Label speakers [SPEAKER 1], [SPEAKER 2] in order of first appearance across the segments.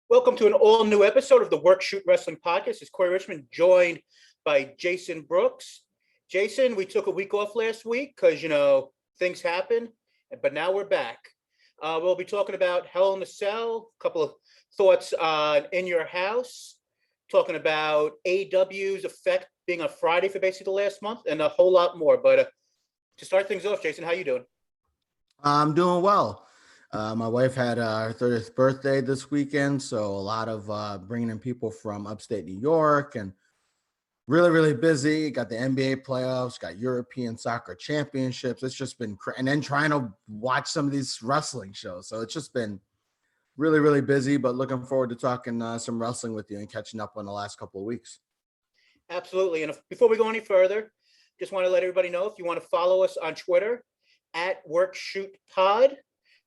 [SPEAKER 1] Welcome to an all-new episode of the Work Shoot Wrestling Podcast. It's Corey Richmond, joined by Jason Brooks. Jason, we took a week off last week because, things happen, but now we're back. We'll be talking about Hell in a Cell, a couple of thoughts on In Your House, talking about AEW's effect being on Friday for basically the last month, and a whole lot more. But to start things off, Jason, how you doing?
[SPEAKER 2] I'm doing well. My wife had her 30th birthday this weekend, so a lot of bringing in people from upstate New York and really, really busy. Got the NBA playoffs, got European soccer championships. It's just been and then trying to watch some of these wrestling shows. So it's just been really, really busy, but looking forward to talking some wrestling with you and catching up on the last couple of weeks.
[SPEAKER 1] Absolutely. And before we go any further, just want to let everybody know if you want to follow us on Twitter at WorkShootPod.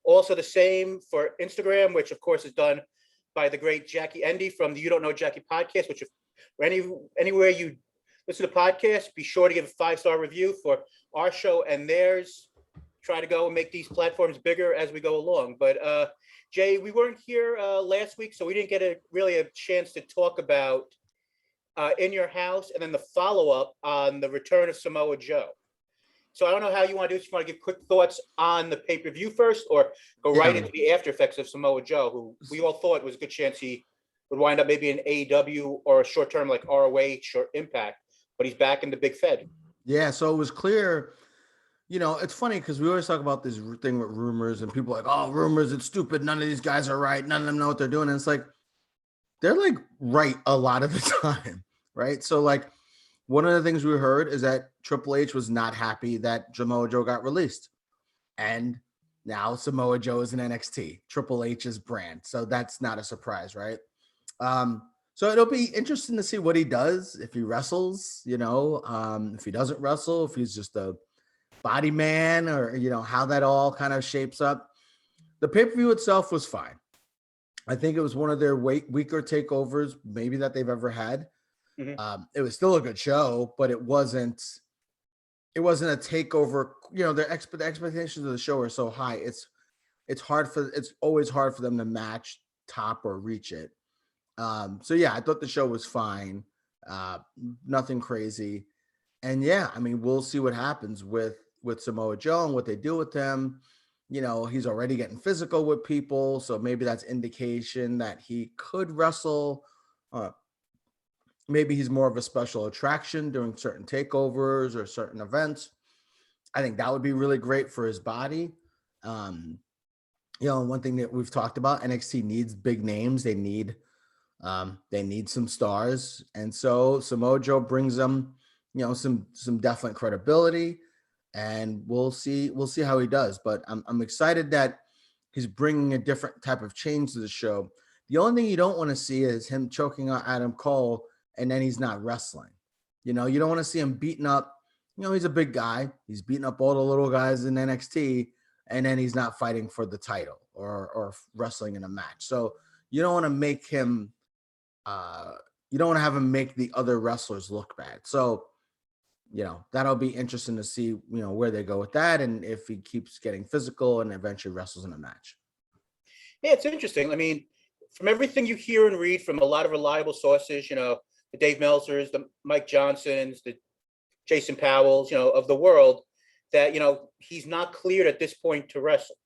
[SPEAKER 1] Also the same for Instagram, which of course is done by the great Jackie Endy from the You Don't Know Jackie podcast, which if anywhere you listen to the podcast, be sure to give a 5-star review for our show and theirs. Try to go and make these platforms bigger as we go along. But Jay, we weren't here last week, so we didn't get really a chance to talk about In Your House and then the follow-up on the return of Samoa Joe. So I don't know how you want to do this. You want to give quick thoughts on the pay-per-view first, or go right into the after effects of Samoa Joe, who we all thought was a good chance he would wind up maybe in AEW or a short-term like ROH or Impact, but he's back in the big Fed.
[SPEAKER 2] Yeah, so it was clear. It's funny because we always talk about this thing with rumors and people are like, oh, rumors, it's stupid. None of these guys are right. None of them know what they're doing. And it's like, they're like right a lot of the time, right? So like, one of the things we heard is that Triple H was not happy that Samoa Joe got released. And now Samoa Joe is in NXT, Triple H's brand. So that's not a surprise, right? So it'll be interesting to see what he does, if he wrestles, if he doesn't wrestle, if he's just a body man, or, how that all kind of shapes up. The pay-per-view itself was fine. I think it was one of their weaker takeovers maybe that they've ever had. Mm-hmm. It was still a good show, but it wasn't a takeover. The expectations of the show are so high. It's always hard for them to match, top, or reach it. So yeah, I thought the show was fine. Nothing crazy. And yeah, I mean, we'll see what happens with Samoa Joe and what they do with him. He's already getting physical with people, so maybe that's indication that he could wrestle. Maybe he's more of a special attraction during certain takeovers or certain events. I think that would be really great for his body. One thing that we've talked about, NXT needs big names. They need some stars. And so Samoa Joe brings them, some definite credibility, and we'll see how he does. But I'm excited that he's bringing a different type of change to the show. The only thing you don't want to see is him choking out Adam Cole and then he's not wrestling. You don't want to see him beating up, he's a big guy. He's beating up all the little guys in NXT, and then he's not fighting for the title or wrestling in a match. So you don't want to make him, you don't want to have him make the other wrestlers look bad. So, that'll be interesting to see, where they go with that, and if he keeps getting physical and eventually wrestles in a match.
[SPEAKER 1] Yeah, it's interesting. I mean, from everything you hear and read from a lot of reliable sources, the Dave Meltzers, the Mike Johnsons, the Jason Powells, of the world, that, he's not cleared at this point to wrestle.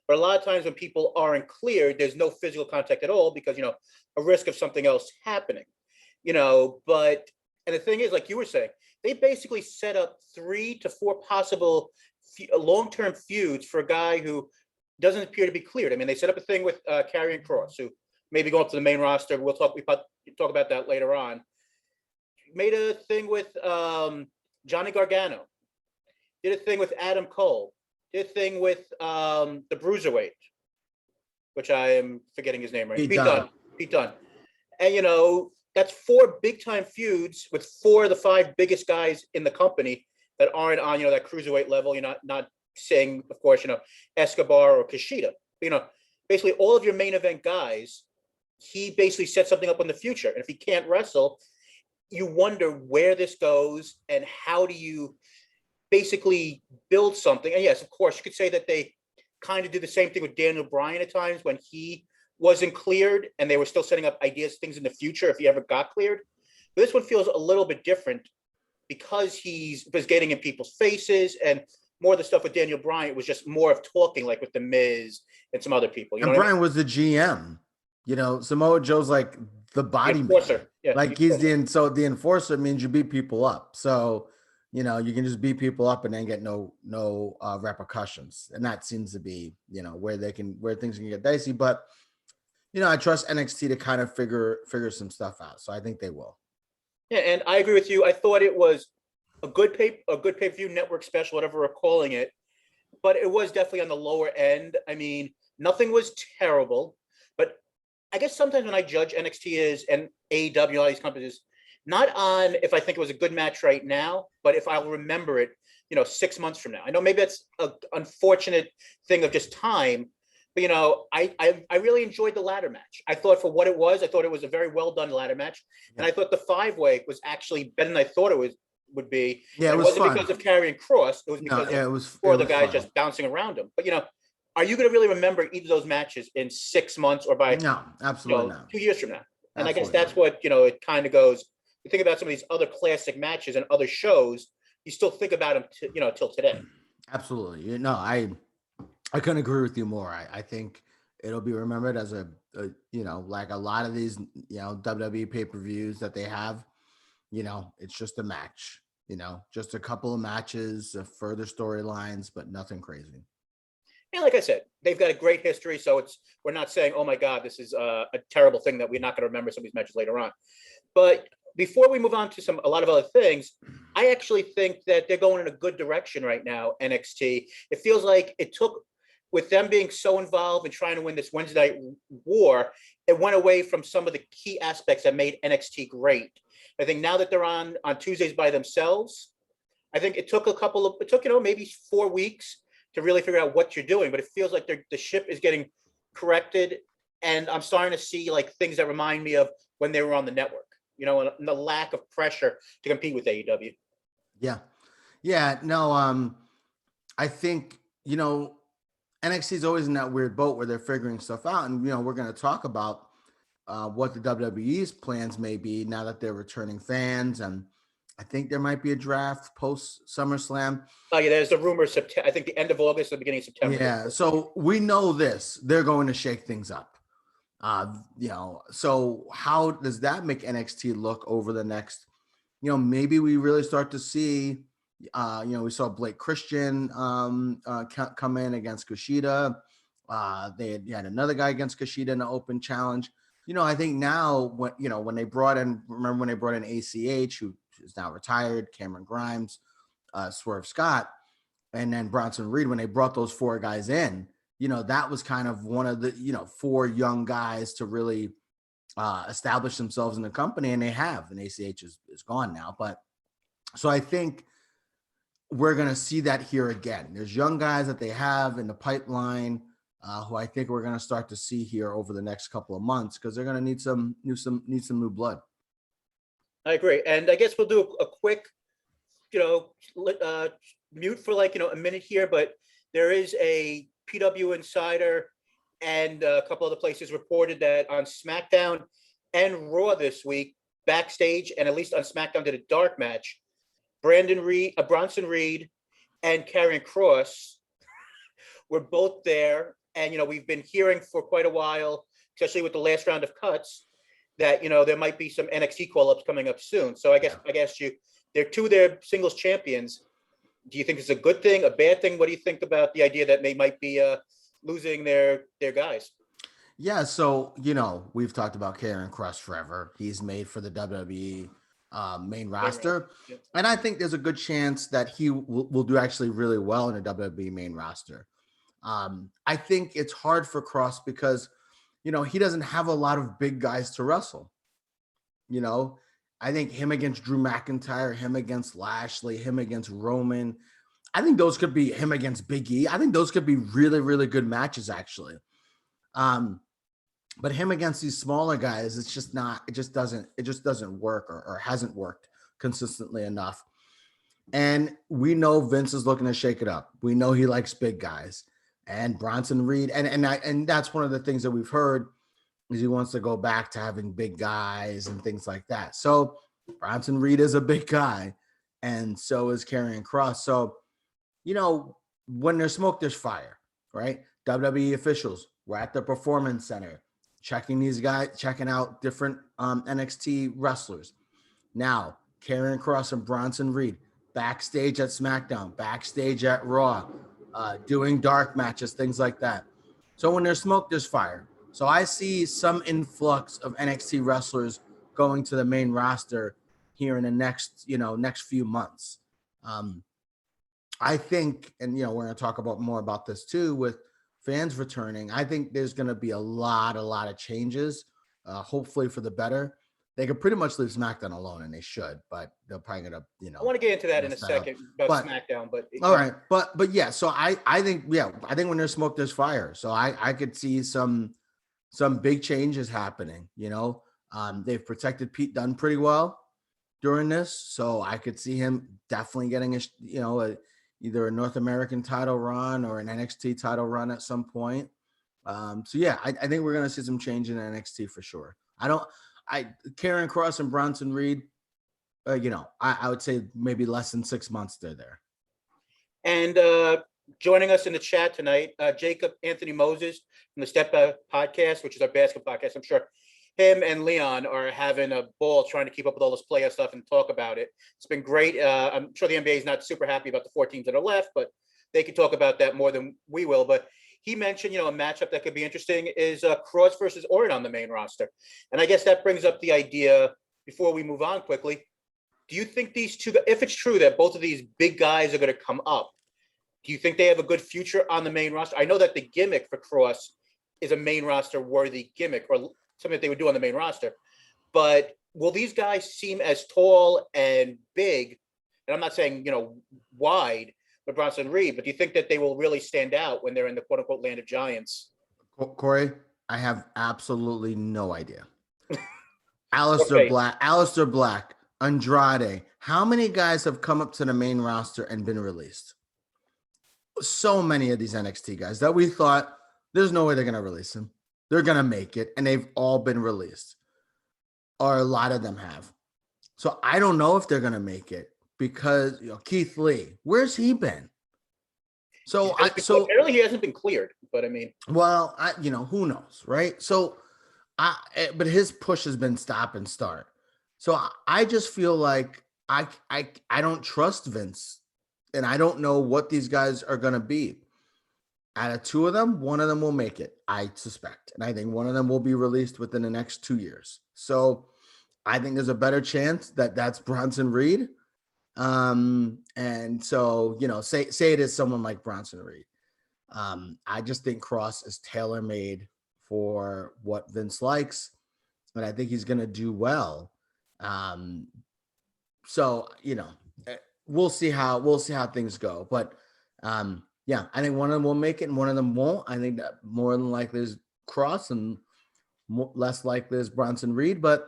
[SPEAKER 1] But a lot of times when people aren't cleared, there's no physical contact at all because, a risk of something else happening, but, and the thing is, like you were saying, they basically set up 3 to 4 possible long-term feuds for a guy who doesn't appear to be cleared. I mean, they set up a thing with Karrion Kross, who maybe go up to the main roster. We'll talk about that later on. Made a thing with Johnny Gargano. Did a thing with Adam Cole. Did a thing with the Bruiserweight, which I am forgetting his name right. Pete Dunne. And, that's 4 big-time feuds with 4 of the 5 biggest guys in the company that aren't on, that cruiserweight level. You're not saying, of course, Escobar or Kushida. Basically all of your main event guys, he basically set something up in the future. And if he can't wrestle, you wonder where this goes and how do you basically build something. And yes, of course, you could say that they kind of did the same thing with Daniel Bryan at times when he wasn't cleared and they were still setting up ideas, things in the future if he ever got cleared. But this one feels a little bit different because he was getting in people's faces, and more of the stuff with Daniel Bryan was just more of talking, like with The Miz and some other people. You know
[SPEAKER 2] And
[SPEAKER 1] what I
[SPEAKER 2] Bryan
[SPEAKER 1] mean?
[SPEAKER 2] was the GM. You know, Samoa Joe's like the
[SPEAKER 1] The
[SPEAKER 2] body man.
[SPEAKER 1] enforcer. Yeah.
[SPEAKER 2] Like he's so the enforcer means you beat people up. So, you know, you can just beat people up and then get no repercussions. And that seems to be, you know, where things can get dicey. But, you know, I trust NXT to kind of figure some stuff out. So I think they will.
[SPEAKER 1] Yeah, and I agree with you. I thought it was a good pay-per-view network special, whatever we're calling it, but it was definitely on the lower end. I mean, nothing was terrible, but I guess sometimes when I judge NXT is and AEW, all these companies, not on if I think it was a good match right now, but if I'll remember it, 6 months from now. I know maybe that's an unfortunate thing of just time, but I really enjoyed the ladder match. I thought for what it was, I thought it was a very well done ladder match, and I thought the 5-way was actually better than I thought would be.
[SPEAKER 2] Yeah,
[SPEAKER 1] it
[SPEAKER 2] was
[SPEAKER 1] wasn't
[SPEAKER 2] fun.
[SPEAKER 1] Because of Karrion Kross. It was because
[SPEAKER 2] it
[SPEAKER 1] of
[SPEAKER 2] was
[SPEAKER 1] four of the guys just bouncing around him. But are you going to really remember either of those matches in 6 months or by
[SPEAKER 2] no, absolutely not.
[SPEAKER 1] 2 years from now? And
[SPEAKER 2] Absolutely
[SPEAKER 1] I guess that's what it kind of goes. You think about some of these other classic matches and other shows, you still think about them, till today.
[SPEAKER 2] Absolutely. I couldn't agree with you more. I think it'll be remembered as a like a lot of these, WWE pay-per-views that they have, it's just a match, just a couple of matches, further storylines, but nothing crazy.
[SPEAKER 1] And like I said, they've got a great history. So we're not saying, oh my God, this is a terrible thing that we're not going to remember some of these matches later on. But before we move on to a lot of other things, I actually think that they're going in a good direction right now, NXT. It feels like it took, with them being so involved in trying to win this Wednesday Night War, it went away from some of the key aspects that made NXT great. I think now that they're on Tuesdays by themselves, I think it took maybe 4 weeks to really figure out what you're doing, but it feels like the ship is getting corrected, and I'm starting to see like things that remind me of when they were on the network, and the lack of pressure to compete with AEW.
[SPEAKER 2] Yeah. No, I think, NXT is always in that weird boat where they're figuring stuff out. And, we're going to talk about what the WWE's plans may be now that they're returning fans. And I think there might be a draft post SummerSlam.
[SPEAKER 1] Oh yeah, there's a rumor, I think the end of August or the beginning of September.
[SPEAKER 2] Yeah, so we know this. They're going to shake things up. So how does that make NXT look over the next, maybe we really start to see, we saw Blake Christian come in against Kushida. They had another guy against Kushida in an open challenge. I think now when they brought in, remember when they brought in ACH, who is now retired, Cameron Grimes, Swerve Scott, and then Bronson Reed, when they brought those 4 guys in, that was kind of one of the, 4 young guys to really establish themselves in the company, and they have, and ACH is gone now. But so I think we're going to see that here again. There's young guys that they have in the pipeline who I think we're going to start to see here over the next couple of months, because they're going to need some new blood.
[SPEAKER 1] I agree. And I guess we'll do a quick, mute for a minute here, but there is a PW Insider and a couple other places reported that on SmackDown and Raw this week, backstage, and at least on SmackDown did a dark match, Bronson Reed and Karrion Kross were both there. And, we've been hearing for quite a while, especially with the last round of cuts, that, there might be some NXT call-ups coming up soon. So I guess they're 2 of their singles champions. Do you think it's a good thing, a bad thing? What do you think about the idea that they might be losing their guys?
[SPEAKER 2] Yeah, so, we've talked about Karrion Kross forever. He's made for the WWE main roster. Yeah. And I think there's a good chance that he will do actually really well in the WWE main roster. I think it's hard for Kross because, he doesn't have a lot of big guys to wrestle. I think him against Drew McIntyre, him against Lashley, him against Roman, I think those could be him against Big E. I think those could be really, really good matches, actually. But him against these smaller guys, it just doesn't work or hasn't worked consistently enough. And we know Vince is looking to shake it up. We know he likes big guys, and Bronson Reed. And that's one of the things that we've heard, is he wants to go back to having big guys and things like that. So Bronson Reed is a big guy, and so is Karrion Kross. So, when there's smoke, there's fire, right? WWE officials were at the Performance Center checking these guys, checking out different NXT wrestlers. Now, Karrion Kross and Bronson Reed backstage at SmackDown, backstage at Raw, doing dark matches, things like that. So when there's smoke, there's fire. So I see some influx of NXT wrestlers going to the main roster here in the next few months. I think, and we're going to talk about more about this too with fans returning. I think there's going to be a lot of changes, hopefully for the better. They could pretty much leave SmackDown alone, and they should, but they're probably going to,
[SPEAKER 1] I want to get into that in a second about SmackDown, but
[SPEAKER 2] all right, but yeah. So I think when there's smoke, there's fire. So I could see some big changes happening. They've protected Pete Dunne pretty well during this, so I could see him definitely getting either a North American title run or an NXT title run at some point. So yeah, I think we're gonna see some change in NXT for sure. Karrion Kross and Bronson Reed, I would say maybe less than 6 months they're there.
[SPEAKER 1] And joining us in the chat tonight, Jacob Anthony Moses from the Step Back podcast, which is our basketball podcast. I'm sure him and Leon are having a ball trying to keep up with all this playoff stuff and talk about it. It's been great. I'm sure the NBA is not super happy about the 4 teams that are left, but they could talk about that more than we will. But he mentioned, a matchup that could be interesting is Kross versus Orton on the main roster. And I guess that brings up the idea, before we move on quickly, do you think these two, if it's true that both of these big guys are going to come up, do you think they have a good future on the main roster? I know that the gimmick for Kross is a main roster worthy gimmick, or something that they would do on the main roster. But will these guys seem as tall and big? And I'm not saying, wide with Bronson Reed, but do you think that they will really stand out when they're in the quote unquote land of giants?
[SPEAKER 2] Corey, I have absolutely no idea. Aleister Black, Andrade. How many guys have come up to the main roster and been released? So many of these NXT guys that we thought there's no way they're going to release them. They're going to make it, and they've all been released, or a lot of them have. So I don't know if they're going to make it because Keith Lee, where's he been? So
[SPEAKER 1] apparently he hasn't been cleared, but I mean,
[SPEAKER 2] well, who knows, right? So but his push has been stop and start. So I just feel like I don't trust Vince, and I don't know what these guys are going to be. Out of 2 of them, 1 of them will make it, I suspect. And I think 1 of them will be released within the next 2 years. So I think there's a better chance that that's Bronson Reed. And so, say it is someone like Bronson Reed. I just think Kross is tailor-made for what Vince likes, and I think he's going to do well. So, we'll see how things go. But, yeah, I think 1 of them will make it and 1 of them won't. I think that more than likely is Kross and less likely is Bronson Reed. But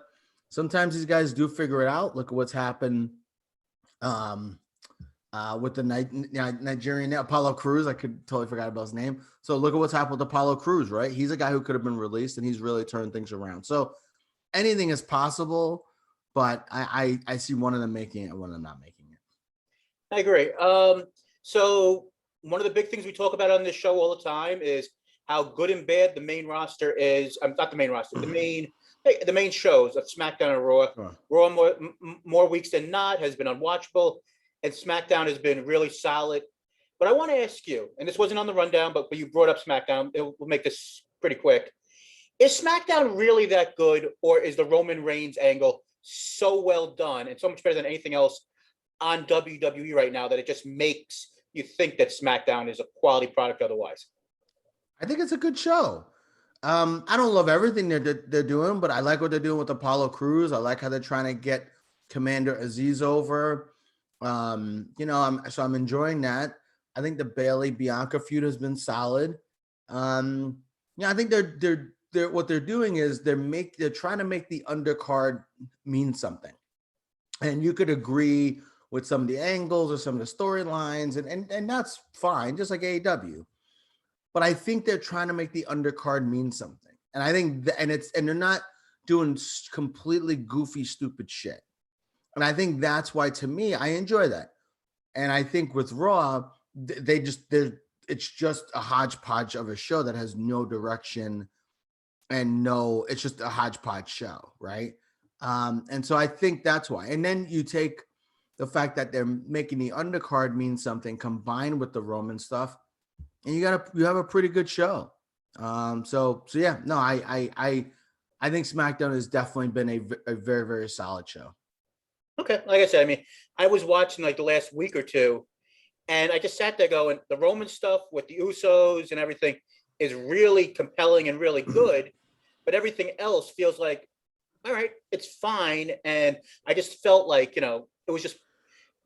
[SPEAKER 2] sometimes these guys do figure it out. Look at what's happened with the Nigerian Apollo Crews. I totally forgot about his name. So look at what's happened with Apollo Crews, right? He's a guy who could have been released, and he's really turned things around. So anything is possible, but I see 1 of them making it and 1 of them not making it.
[SPEAKER 1] I agree. So one of the big things we talk about on this show all the time is how good and bad the main roster is. Not the main roster, the main shows of SmackDown and Raw.
[SPEAKER 2] Sure.
[SPEAKER 1] Raw more weeks than not has been unwatchable, and SmackDown has been really solid. But I want to ask you, and this wasn't on the rundown, but you brought up SmackDown. We'll make this pretty quick. Is SmackDown really that good, or is the Roman Reigns angle so well done and so much better than anything else on WWE right now that it just makes you think that SmackDown is a quality product otherwise?
[SPEAKER 2] I think it's a good show. I don't love everything they're doing, but I like what they're doing with Apollo Crews. I like how they're trying to get Commander Aziz over. I'm enjoying that. I think the Bailey Bianca feud has been solid. I think they're what they're doing is they're trying to make the undercard mean something. And you could agree with some of the angles or some of the storylines, and that's fine, just like AEW. But I think they're trying to make the undercard mean something. And I think, and they're not doing completely goofy, stupid shit. And I think that's why, to me, I enjoy that. And I think with Raw, it's just a hodgepodge of a show that has no direction and it's just a hodgepodge show, right? And so I think that's why. And then you take the fact that they're making the undercard mean something combined with the Roman stuff, and you have a pretty good show. So yeah, no, I think SmackDown has definitely been a very, very solid show.
[SPEAKER 1] Okay, like I said, I mean, I was watching like the last week or two, and I just sat there going, the Roman stuff with the Usos and everything is really compelling and really good, but everything else feels like, all right, it's fine. And I just felt like, it was just,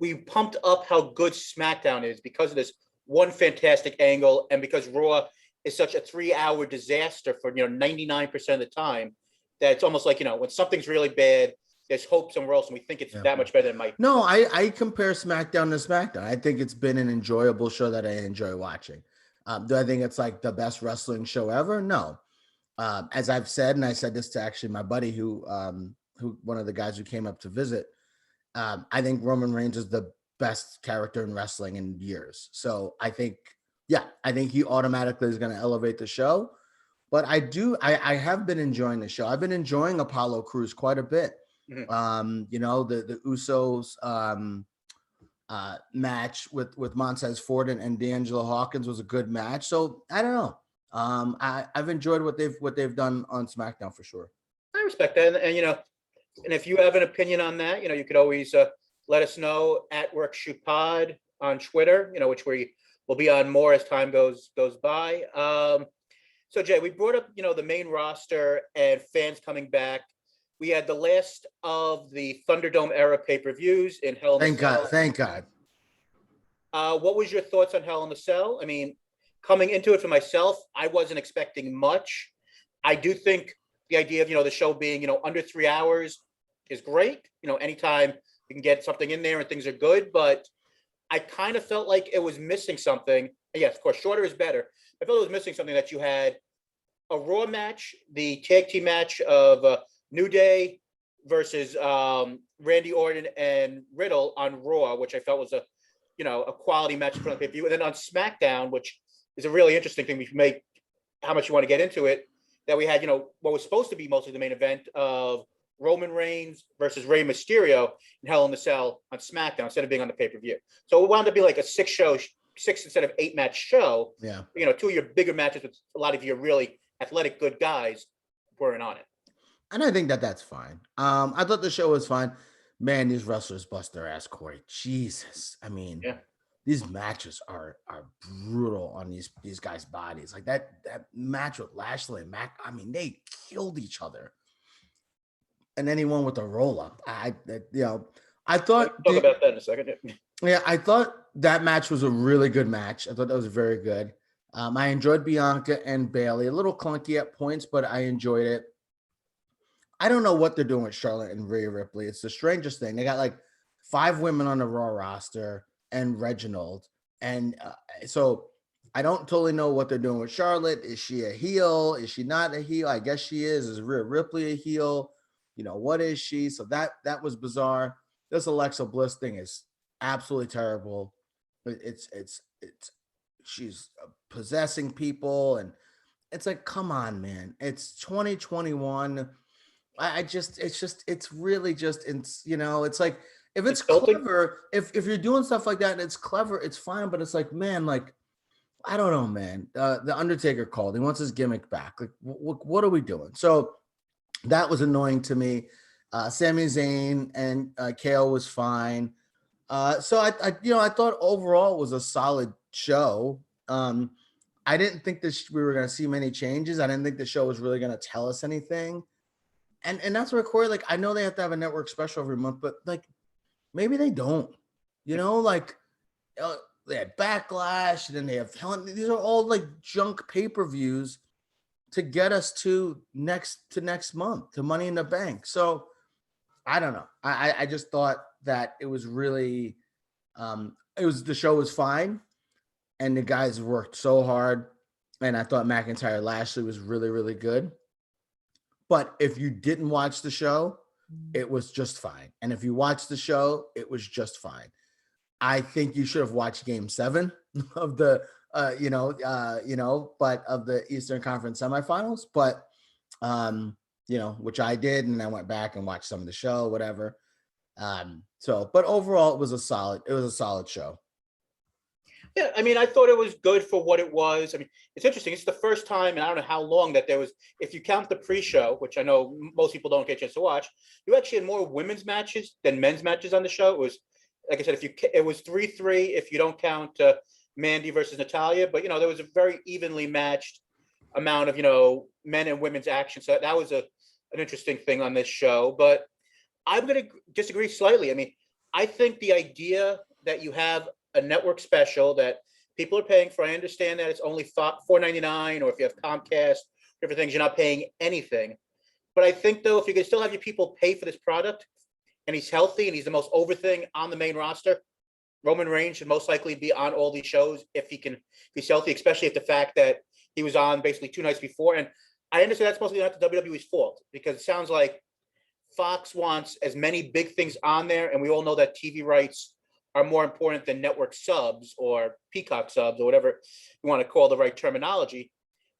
[SPEAKER 1] we pumped up how good SmackDown is because of this one fantastic angle, and because Raw is such a 3-hour disaster for 99% of the time, that it's almost like, when something's really bad, there's hope somewhere else, and we think it's that much better than it might be.
[SPEAKER 2] No, I compare SmackDown to SmackDown. I think it's been an enjoyable show that I enjoy watching. Do I think it's like the best wrestling show ever? No. As I've said, and I said this to actually my buddy who one of the guys who came up to visit, I think Roman Reigns is the best character in wrestling in years. So I think he automatically is going to elevate the show. But I have been enjoying the show. I've been enjoying Apollo Crews quite a bit. Mm-hmm. The Usos match with Montez Ford and D'Angelo Hawkins was a good match. So I don't know. I've enjoyed what they've done on SmackDown for sure.
[SPEAKER 1] I respect that, and if you have an opinion on that, you could always let us know at WorkShootPod on Twitter, which we will be on more as time goes by. So Jay, we brought up, the main roster and fans coming back. We had the last of the Thunderdome era pay-per-views in Hell in the Cell.
[SPEAKER 2] Thank God.
[SPEAKER 1] What was your thoughts on Hell in the Cell? I mean, coming into it for myself, I wasn't expecting much. I do think the idea of, the show being, under 3 hours is great. Anytime you can get something in there and things are good, but I kind of felt like it was missing something. And yes, of course, shorter is better. I felt it was missing something, that you had a Raw match, the tag team match of New Day versus Randy Orton and Riddle on Raw, which I felt was a quality match in front of the pay-per-view. And then on SmackDown, which is a really interesting thing, we can make how much you want to get into it, that we had, what was supposed to be mostly the main event of Roman Reigns versus Rey Mysterio in Hell in the Cell on SmackDown instead of being on the pay-per-view. So it wound up being like a 6 instead of 8 match show.
[SPEAKER 2] Yeah.
[SPEAKER 1] 2 of your bigger matches with a lot of your really athletic, good guys weren't on it.
[SPEAKER 2] And I think that's fine. I thought the show was fine. Man, these wrestlers bust their ass, Corey. Jesus. I mean, these matches are brutal on these guys' bodies. Like that match with Lashley and Mac, I mean, they killed each other. And then he won with a roll-up. I thought
[SPEAKER 1] we'll talk about that in a second.
[SPEAKER 2] Yeah, I thought that match was a really good match. I thought that was very good. I enjoyed Bianca and Bayley. A little clunky at points, but I enjoyed it. I don't know what they're doing with Charlotte and Rhea Ripley. It's the strangest thing. They got like 5 women on the Raw roster and Reginald. And so I don't totally know what they're doing with Charlotte. Is she a heel? Is she not a heel? I guess she is. Is Rhea Ripley a heel? What is she? So that was bizarre. This Alexa Bliss thing is absolutely terrible. It's she's possessing people, and it's like, come on, man. It's 2021. It's really just, it's like, if it's clever, if you're doing stuff like that and it's clever, it's fine. But it's like, man, like, I don't know, man. The Undertaker called. He wants his gimmick back. Like, what are we doing? So that was annoying to me. Sami Zayn and KO was fine. So I thought overall it was a solid show. I didn't think we were going to see many changes. I didn't think the show was really going to tell us anything. And that's where, Corey, like, I know they have to have a network special every month, but like, maybe they don't, they had Backlash, and then they have these are all like junk pay-per-views to get us to next month, to Money in the Bank. So I don't know. I just thought that it was really, the show was fine, and the guys worked so hard, and I thought McIntyre Lashley was really, really good. But if you didn't watch the show, it was just fine. And if you watched the show, it was just fine. I think you should have watched Game 7 of the, but of the Eastern Conference semifinals. But, which I did, and I went back and watched some of the show, whatever. But overall, it was a solid show.
[SPEAKER 1] Yeah, I mean, I thought it was good for what it was. I mean, it's interesting. It's the first time, and I don't know how long that there was, if you count the pre-show, which I know most people don't get a chance to watch, you actually had more women's matches than men's matches on the show. It was, like I said, it was 3-3 if you don't count Mandy versus Natalia, but there was a very evenly matched amount of men and women's action. So that was an interesting thing on this show. But I'm going to disagree slightly. I mean, I think the idea that you have a network special that people are paying for, I understand that it's only $4.99, or if you have Comcast, different things, you're not paying anything. But I think, though, if you can still have your people pay for this product, and he's healthy and he's the most over thing on the main roster, Roman Reigns should most likely be on all these shows if he's healthy, especially if the fact that he was on basically 2 nights before. And I understand that's mostly not the WWE's fault, because it sounds like Fox wants as many big things on there, and we all know that TV rights are more important than network subs or Peacock subs or whatever you want to call the right terminology.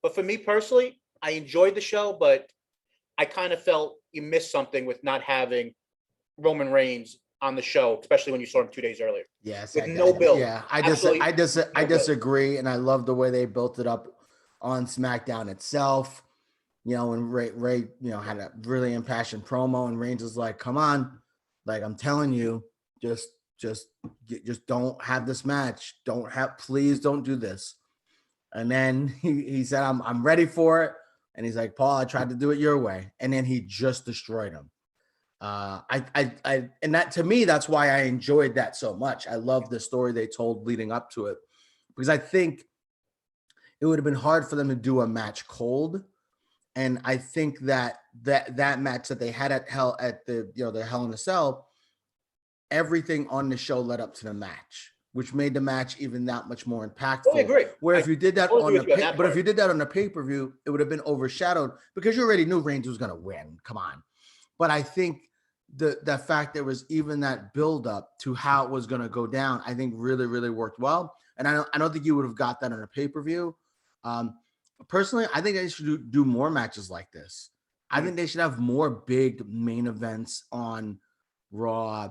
[SPEAKER 1] But for me personally, I enjoyed the show, but I kind of felt you missed something with not having Roman Reigns on the show, especially when you saw him 2 days earlier.
[SPEAKER 2] Yes,
[SPEAKER 1] with no build.
[SPEAKER 2] Yeah, I disagree, and I love the way they built it up on SmackDown itself. And Ray, had a really impassioned promo, and Reigns was like, "Come on, like I'm telling you, just don't have this match. Please don't do this." And then he said, "I'm ready for it." And he's like, "Paul, I tried to do it your way," and then he just destroyed him. And that, to me, that's why I enjoyed that so much. I love the story they told leading up to it, because I think it would have been hard for them to do a match cold. And I think that match that they had at the Hell in a Cell, everything on the show led up to the match, which made the match even that much more impactful.
[SPEAKER 1] I agree.
[SPEAKER 2] Where if you did that on the pay-per-view, it would have been overshadowed because you already knew Reigns was going to win. Come on. But I think the fact there was even that build up to how it was going to go down, I think really, really worked well. And I don't think you would have got that on a pay-per-view. Personally, I think they should do more matches like this. I think they should have more big main events on Raw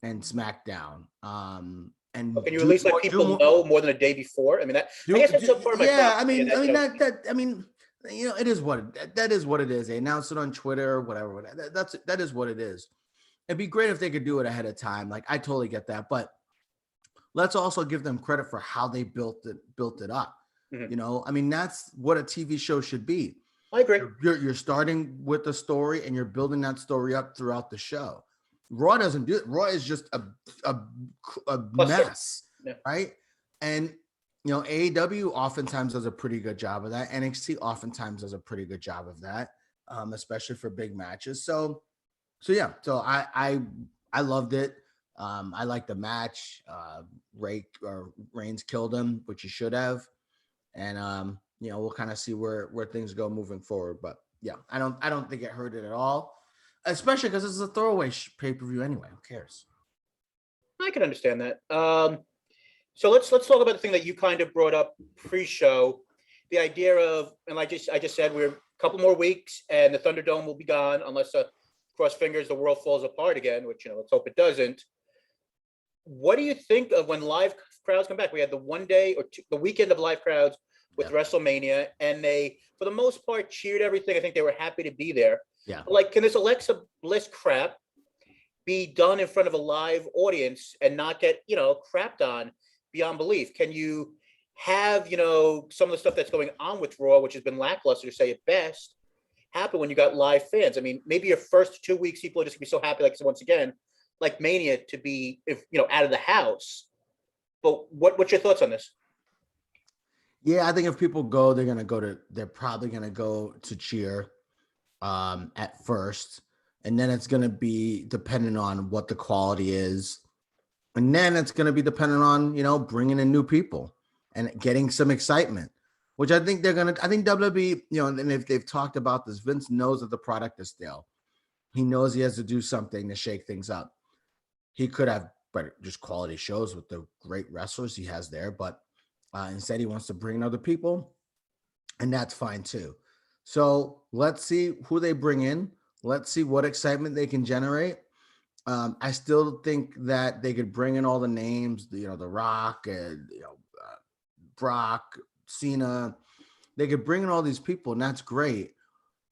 [SPEAKER 2] and SmackDown. And
[SPEAKER 1] can you at least let people know more than a day before? I mean, I guess that's part of my problem.
[SPEAKER 2] It is what it is. They announce it on Twitter or whatever. That is what it is. It'd be great if they could do it ahead of time. Like, I totally get that, but let's also give them credit for how they built it up. Mm-hmm. That's what a TV show should be.
[SPEAKER 1] I agree.
[SPEAKER 2] You're starting with the story and you're building that story up throughout the show. Raw doesn't do it. Raw is just a mess, right? And AEW oftentimes does a pretty good job of that. NXT oftentimes does a pretty good job of that, especially for big matches. So yeah. So I loved it. I liked the match. Reigns killed him, which he should have. And we'll kind of see where things go moving forward. But yeah, I don't think it hurt it at all, especially because this is a throwaway pay-per-view anyway. Who cares?
[SPEAKER 1] I can understand that. So let's talk about the thing that you kind of brought up pre-show, the idea of, and I just said we're a couple more weeks and the Thunderdome will be gone unless cross fingers the world falls apart again, which let's hope it doesn't. What do you think of when live crowds come back? We had the one day or the weekend of live crowds with WrestleMania, and they, for the most part, cheered everything. I think they were happy to be there.
[SPEAKER 2] Yeah.
[SPEAKER 1] Like, can this Alexa Bliss crap be done in front of a live audience and not get, crapped on beyond belief? Can you have, some of the stuff that's going on with Raw, which has been lackluster to say at best, happen when you got live fans? I mean, maybe your first 2 weeks, people are just gonna be so happy, like, so once again, like Mania, to be, out of the house. But what's your thoughts on this?
[SPEAKER 2] Yeah, I think if people go, they're probably going to go to cheer at first. And then it's going to be dependent on what the quality is. And then it's going to be dependent on, bringing in new people and getting some excitement. which I think I think WWE, and if they've talked about this, Vince knows that the product is stale. He knows he has to do something to shake things up. He could have better, just quality shows with the great wrestlers he has there, but instead he wants to bring in other people, and that's fine too. So let's see who they bring in. Let's see what excitement they can generate. I still think that they could bring in all the names, The Rock, and Brock, Cena. They could bring in all these people, and that's great.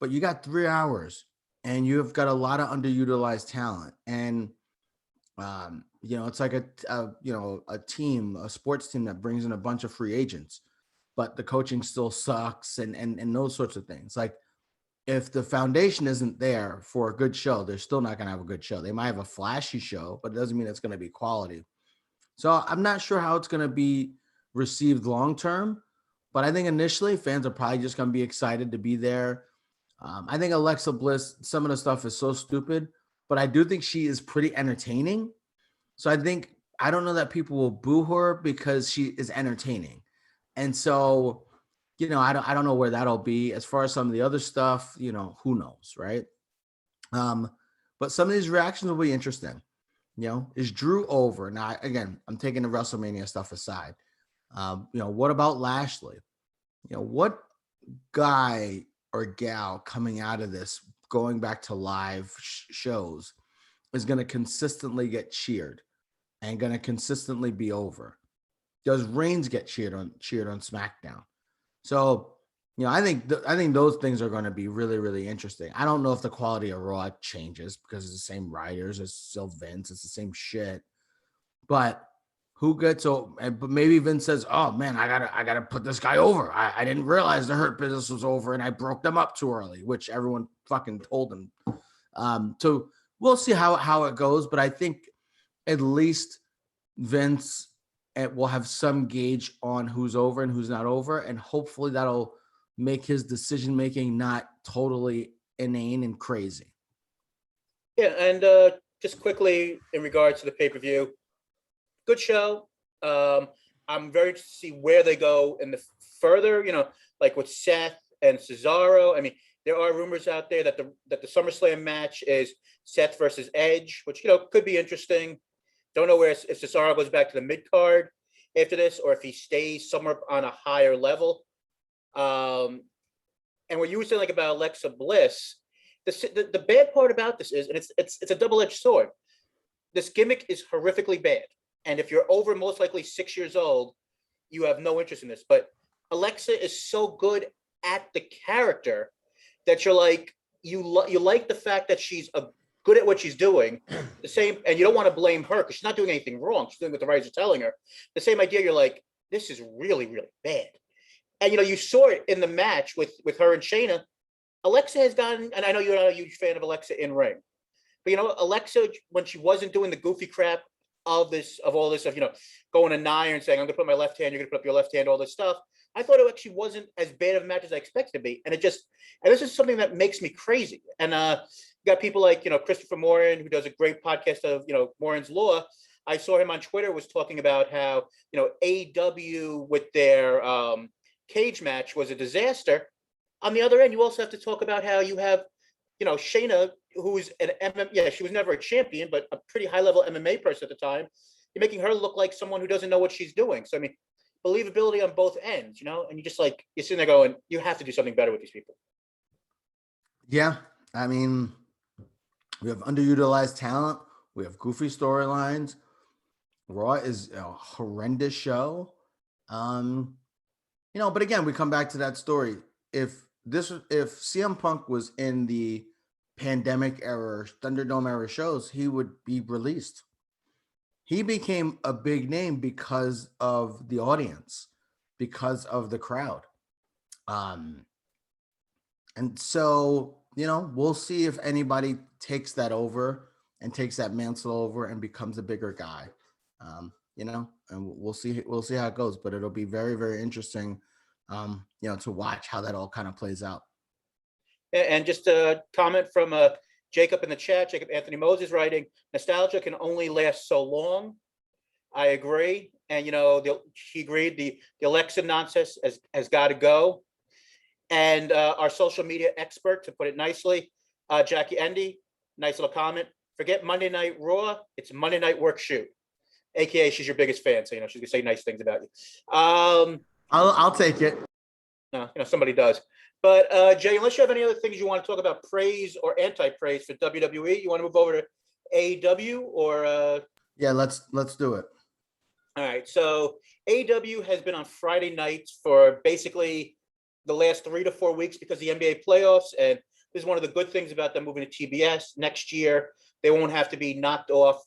[SPEAKER 2] But you got 3 hours, and you've got a lot of underutilized talent. And it's like a team, a sports team that brings in a bunch of free agents, but the coaching still sucks, and those sorts of things. Like, if the foundation isn't there for a good show, they're still not going to have a good show. They might have a flashy show, but it doesn't mean it's going to be quality. So I'm not sure how it's going to be received long term, but I think initially fans are probably just going to be excited to be there. I think Alexa Bliss, some of the stuff is so stupid, but I do think she is pretty entertaining. So I don't know that people will boo her because she is entertaining. And so, I don't know where that'll be. As far as some of the other stuff, who knows, right? But some of these reactions will be interesting. Is Drew over? Now, again, I'm taking the WrestleMania stuff aside. What about Lashley? What guy or gal coming out of this, going back to live shows, is going to consistently get cheered and going to consistently be over? Does Reigns get cheered on SmackDown? So, I think those things are going to be really, really interesting. I don't know if the quality of Raw changes because it's the same writers, it's still Vince, it's the same shit. But who gets but maybe Vince says, "Oh man, I gotta put this guy over. I didn't realize the Hurt Business was over, and I broke them up too early," which everyone fucking told him. So we'll see how it goes, but I think at least Vince will have some gauge on who's over and who's not over, and hopefully that'll make his decision making not totally inane and crazy.
[SPEAKER 1] Yeah, and just quickly in regards to the pay-per-view, good show. I'm very interested to see where they go in the further, like with Seth and Cesaro. I mean, there are rumors out there that the SummerSlam match is Seth versus Edge, which could be interesting. Don't know if Cesaro goes back to the mid card after this, or if he stays somewhere on a higher level. And what you were saying, like, about Alexa Bliss, the bad part about this is, and it's a double-edged sword. This gimmick is horrifically bad, and if you're over most likely 6 years old, you have no interest in this. But Alexa is so good at the character that you're like, you like the fact that she's good at what she's doing. The same, and you don't want to blame her because she's not doing anything wrong. She's doing what the writers are telling her. The same idea. You're like, this is really, really bad. And you saw it in the match with her and Shayna. Alexa has gotten, and I know you're not a huge fan of Alexa in ring, but Alexa, when she wasn't doing the goofy crap of all this going to Nia and saying, "I'm gonna put my left hand, you're gonna put up your left hand," all this stuff, I thought it actually wasn't as bad of a match as I expected to be. And this is something that makes me crazy. And you got people like Christopher Morin, who does a great podcast of Morin's Law. I saw him on Twitter was talking about how AEW with their cage match was a disaster. On the other end, you also have to talk about how you have Shayna, who's an she was never a champion, but a pretty high level MMA person at the time. You're making her look like someone who doesn't know what she's doing. So I mean, believability on both ends, and you just like, you're sitting there going, you have to do something better with these people.
[SPEAKER 2] Yeah, I mean, we have underutilized talent. We have goofy storylines. Raw is a horrendous show. But again, we come back to that story. If CM Punk was in the pandemic era, Thunderdome era shows, he would be released. He became a big name because of the audience, because of the crowd. And so, we'll see if anybody takes that over and takes that mantle over and becomes a bigger guy. And we'll see how it goes, but it'll be very, very interesting, to watch how that all kind of plays out.
[SPEAKER 1] And just a comment from Jacob in the chat, Jacob Anthony Moses writing, nostalgia can only last so long. I agree. and she agreed the Alexa nonsense has got to go. And our social media expert, to put it nicely, Jackie Endy, nice little comment. Forget Monday Night Raw. It's Monday Night Work Shoot, aka she's your biggest fan, so she's gonna say nice things about you.
[SPEAKER 2] I'll take it.
[SPEAKER 1] Somebody does. But Jay, unless you have any other things you want to talk about, praise or anti-praise for WWE, you want to move over to AEW or?
[SPEAKER 2] Yeah, let's do it.
[SPEAKER 1] All right. So AEW has been on Friday nights for basically the last 3 to 4 weeks because of the NBA playoffs, and this is one of the good things about them moving to TBS next year. They won't have to be knocked off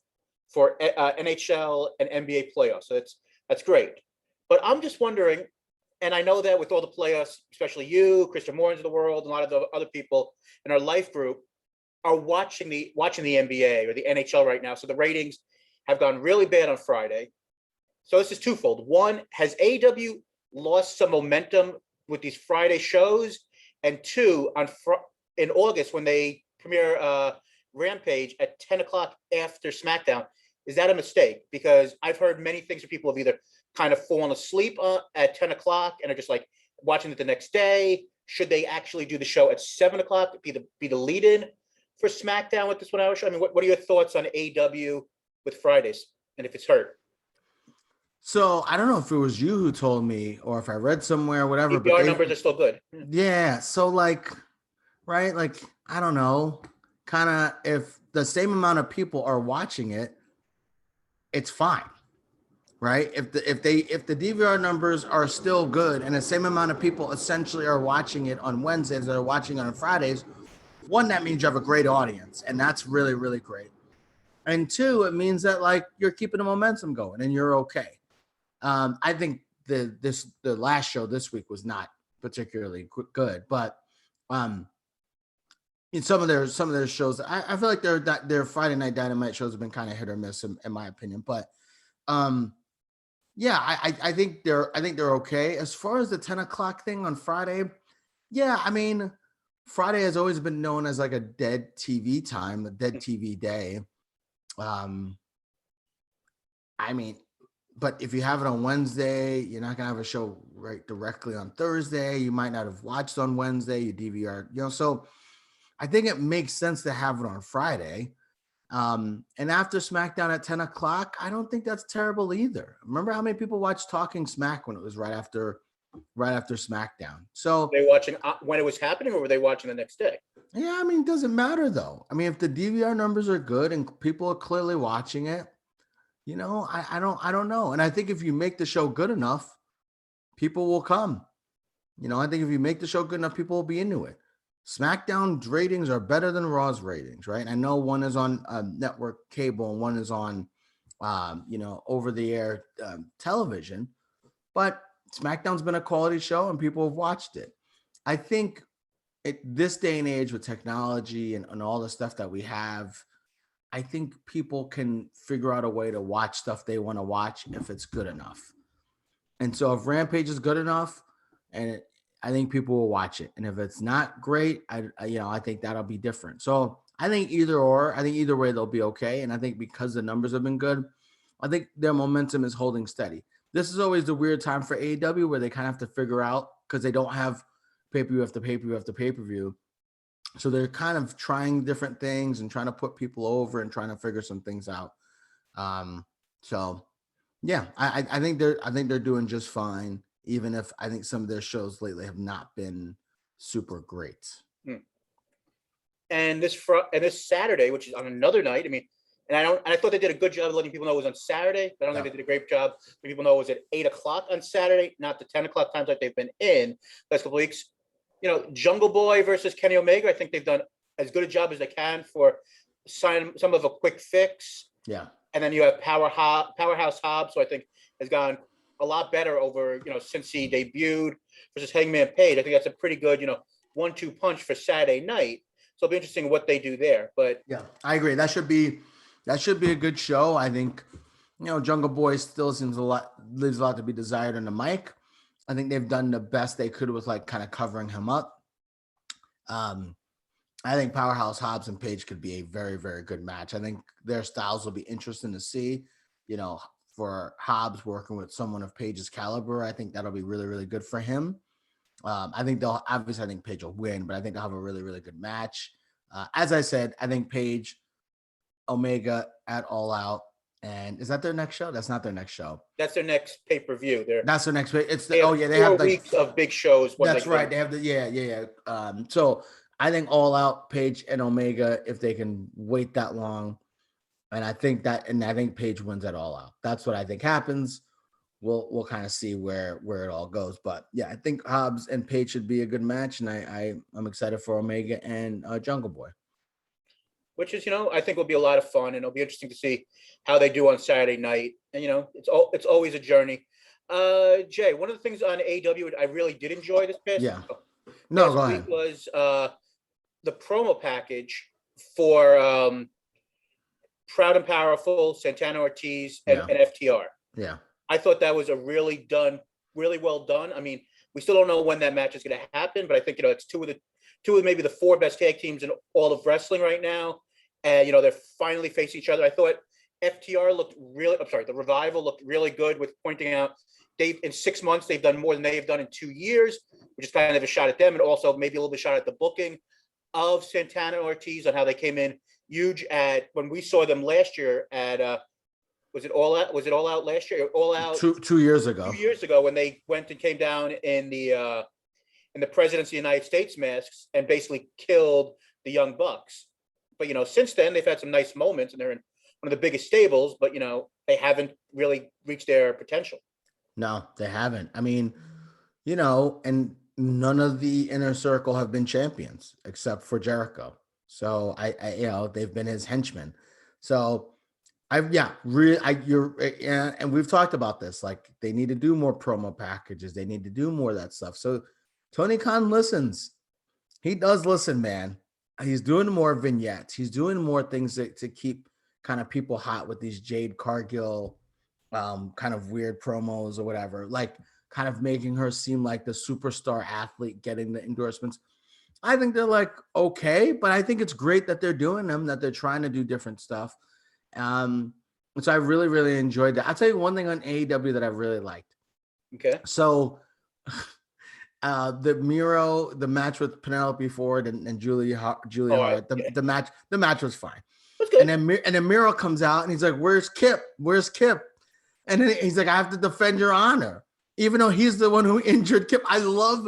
[SPEAKER 1] for NHL and NBA playoffs. So that's great. But I'm just wondering, and I know that with all the playoffs, especially you, Christian Morans of the world, and a lot of the other people in our life group are watching the NBA or the NHL right now. So the ratings have gone really bad on Friday. So this is twofold. One, has AEW lost some momentum with these Friday shows? And two, in August, when they premiere Rampage at 10 o'clock after SmackDown, is that a mistake? Because I've heard many things where people have either kind of fallen asleep at 10 o'clock and are just like watching it the next day. Should they actually do the show at 7 o'clock, be the lead-in for SmackDown with this 1 hour show? I mean, what are your thoughts on AEW with Fridays and if it's hurt?
[SPEAKER 2] So I don't know if it was you who told me or if I read somewhere, whatever.
[SPEAKER 1] But our numbers are still good.
[SPEAKER 2] Yeah. So right? I don't know. Kind of if the same amount of people are watching it, it's fine. Right? If the DVR numbers are still good and the same amount of people essentially are watching it on Wednesdays that are watching it on Fridays, one, that means you have a great audience, and that's really, really great. And two, it means that you're keeping the momentum going and you're okay. I think the last show this week was not particularly good, but in some of their shows, I feel like their Friday Night Dynamite shows have been kind of hit or miss in my opinion. But yeah, I think they're okay. As far as the 10 o'clock thing on Friday, yeah, I mean, Friday has always been known as like a dead TV time, a dead TV day. I mean, but if you have it on Wednesday, you're not gonna have a show right directly on Thursday. You might not have watched on Wednesday, you DVR, so I think it makes sense to have it on Friday. And after SmackDown at 10 o'clock, I don't think that's terrible either. Remember how many people watched Talking Smack when it was right after SmackDown? So
[SPEAKER 1] were they watching when it was happening, or were they watching the next day?
[SPEAKER 2] Yeah, I mean, it doesn't matter though. I mean, if the DVR numbers are good and people are clearly watching it, I don't know. And I think if you make the show good enough, people will come. I think if you make the show good enough, people will be into it. SmackDown's ratings are better than Raw's ratings, right? I know one is on network cable and one is on, over the air television, but SmackDown's been a quality show and people have watched it. I think this day and age with technology and all the stuff that we have, I think people can figure out a way to watch stuff they want to watch if it's good enough. And so if Rampage is good enough, I think people will watch it. And if it's not great, I think that'll be different. So I think either way they'll be okay. And I think because the numbers have been good, I think their momentum is holding steady. This is always the weird time for AEW where they kind of have to figure out, because they don't have pay-per-view after pay-per-view after pay-per-view. So they're kind of trying different things and trying to put people over and trying to figure some things out. So yeah, I think they're doing just fine, even if I think some of their shows lately have not been super great.
[SPEAKER 1] And this Saturday, which is on another night, I mean, and I thought they did a good job of letting people know it was on Saturday, but I don't think they did a great job letting people know it was at 8 o'clock on Saturday, not the 10 o'clock times like they've been in the last couple of weeks. Jungle Boy versus Kenny Omega, I think they've done as good a job as they can for some of a quick fix.
[SPEAKER 2] Yeah.
[SPEAKER 1] And then you have Powerhouse Hobbs, who I think has gone a lot better over, since he debuted, versus Hangman Page. I think that's a pretty good, 1-2 punch for Saturday night. So it'll be interesting what they do there. But
[SPEAKER 2] yeah, I agree. That should be a good show. I think, Jungle Boy still leaves a lot to be desired on the mic. I think they've done the best they could with kind of covering him up. I think Powerhouse Hobbs and Page could be a very, very good match. I think their styles will be interesting to see, for Hobbs working with someone of Page's caliber. I think that'll be really, really good for him. I think I think Page will win, but I think they'll have a really, really good match. As I said, I think Page, Omega at All Out. And is that their next show? That's not their next show.
[SPEAKER 1] That's their next pay-per-view.
[SPEAKER 2] That's their next. It's
[SPEAKER 1] they have
[SPEAKER 2] they have like
[SPEAKER 1] weeks of big shows.
[SPEAKER 2] That's right. They have yeah. So I think All Out, Page and Omega, if they can wait that long, and I think Page wins at All Out. That's what I think happens. We'll kind of see where it all goes. But yeah, I think Hobbs and Page should be a good match, and I'm excited for Omega and Jungle Boy.
[SPEAKER 1] Which is, I think will be a lot of fun, and it'll be interesting to see how they do on Saturday night. And it's always a journey. Jay, one of the things on AEW I really did enjoy this past
[SPEAKER 2] go ahead.
[SPEAKER 1] Was the promo package for Proud and Powerful, Santana Ortiz, and FTR.
[SPEAKER 2] Yeah,
[SPEAKER 1] I thought that was really well done. I mean, we still don't know when that match is going to happen, but I think it's two of maybe the four best tag teams in all of wrestling right now. And, they're finally facing each other. I thought the Revival looked really good with pointing out in 6 months, they've done more than they've done in 2 years, which is kind of a shot at them. And also maybe a little bit shot at the booking of Santana and Ortiz on how they came in huge when we saw them last year at, was it All Out last year? All Out
[SPEAKER 2] 2 years ago.
[SPEAKER 1] 2 years ago when they went and came down in the Presidents of the United States masks and basically killed the Young Bucks. But, since then, they've had some nice moments, and they're in one of the biggest stables, but, they haven't really reached their potential.
[SPEAKER 2] No, they haven't. I mean, and none of the Inner Circle have been champions except for Jericho. So, they've been his henchmen. So, and we've talked about this, like they need to do more promo packages. They need to do more of that stuff. So, Tony Khan listens. He does listen, man. He's doing more vignettes. He's doing more things to keep kind of people hot with these Jade Cargill kind of weird promos or whatever, like kind of making her seem like the superstar athlete getting the endorsements. I think they're like, okay, but I think it's great that they're doing them, that they're trying to do different stuff. So I really, really enjoyed that. I'll tell you one thing on AEW that I really liked.
[SPEAKER 1] Okay.
[SPEAKER 2] So the match with Penelope Ford and Julia Hart, the match was fine. And then Miro comes out and he's like, "Where's Kip? Where's Kip?" And then he's like, "I have to defend your honor," even though he's the one who injured Kip. I love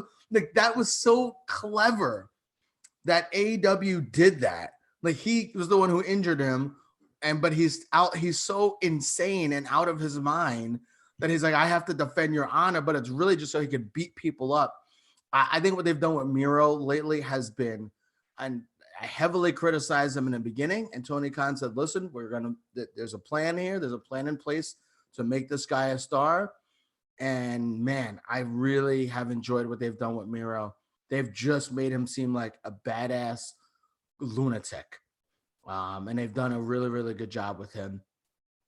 [SPEAKER 2] that was so clever that AEW did that. Like he was the one who injured him, but he's so insane and out of his mind that he's like, "I have to defend your honor," but it's really just so he could beat people up. I think what they've done with Miro lately has been, and I heavily criticized them in the beginning, and Tony Khan said, "Listen, there's a plan here. There's a plan in place to make this guy a star." And man, I really have enjoyed what they've done with Miro. They've just made him seem like a badass lunatic. And they've done a really, really good job with him.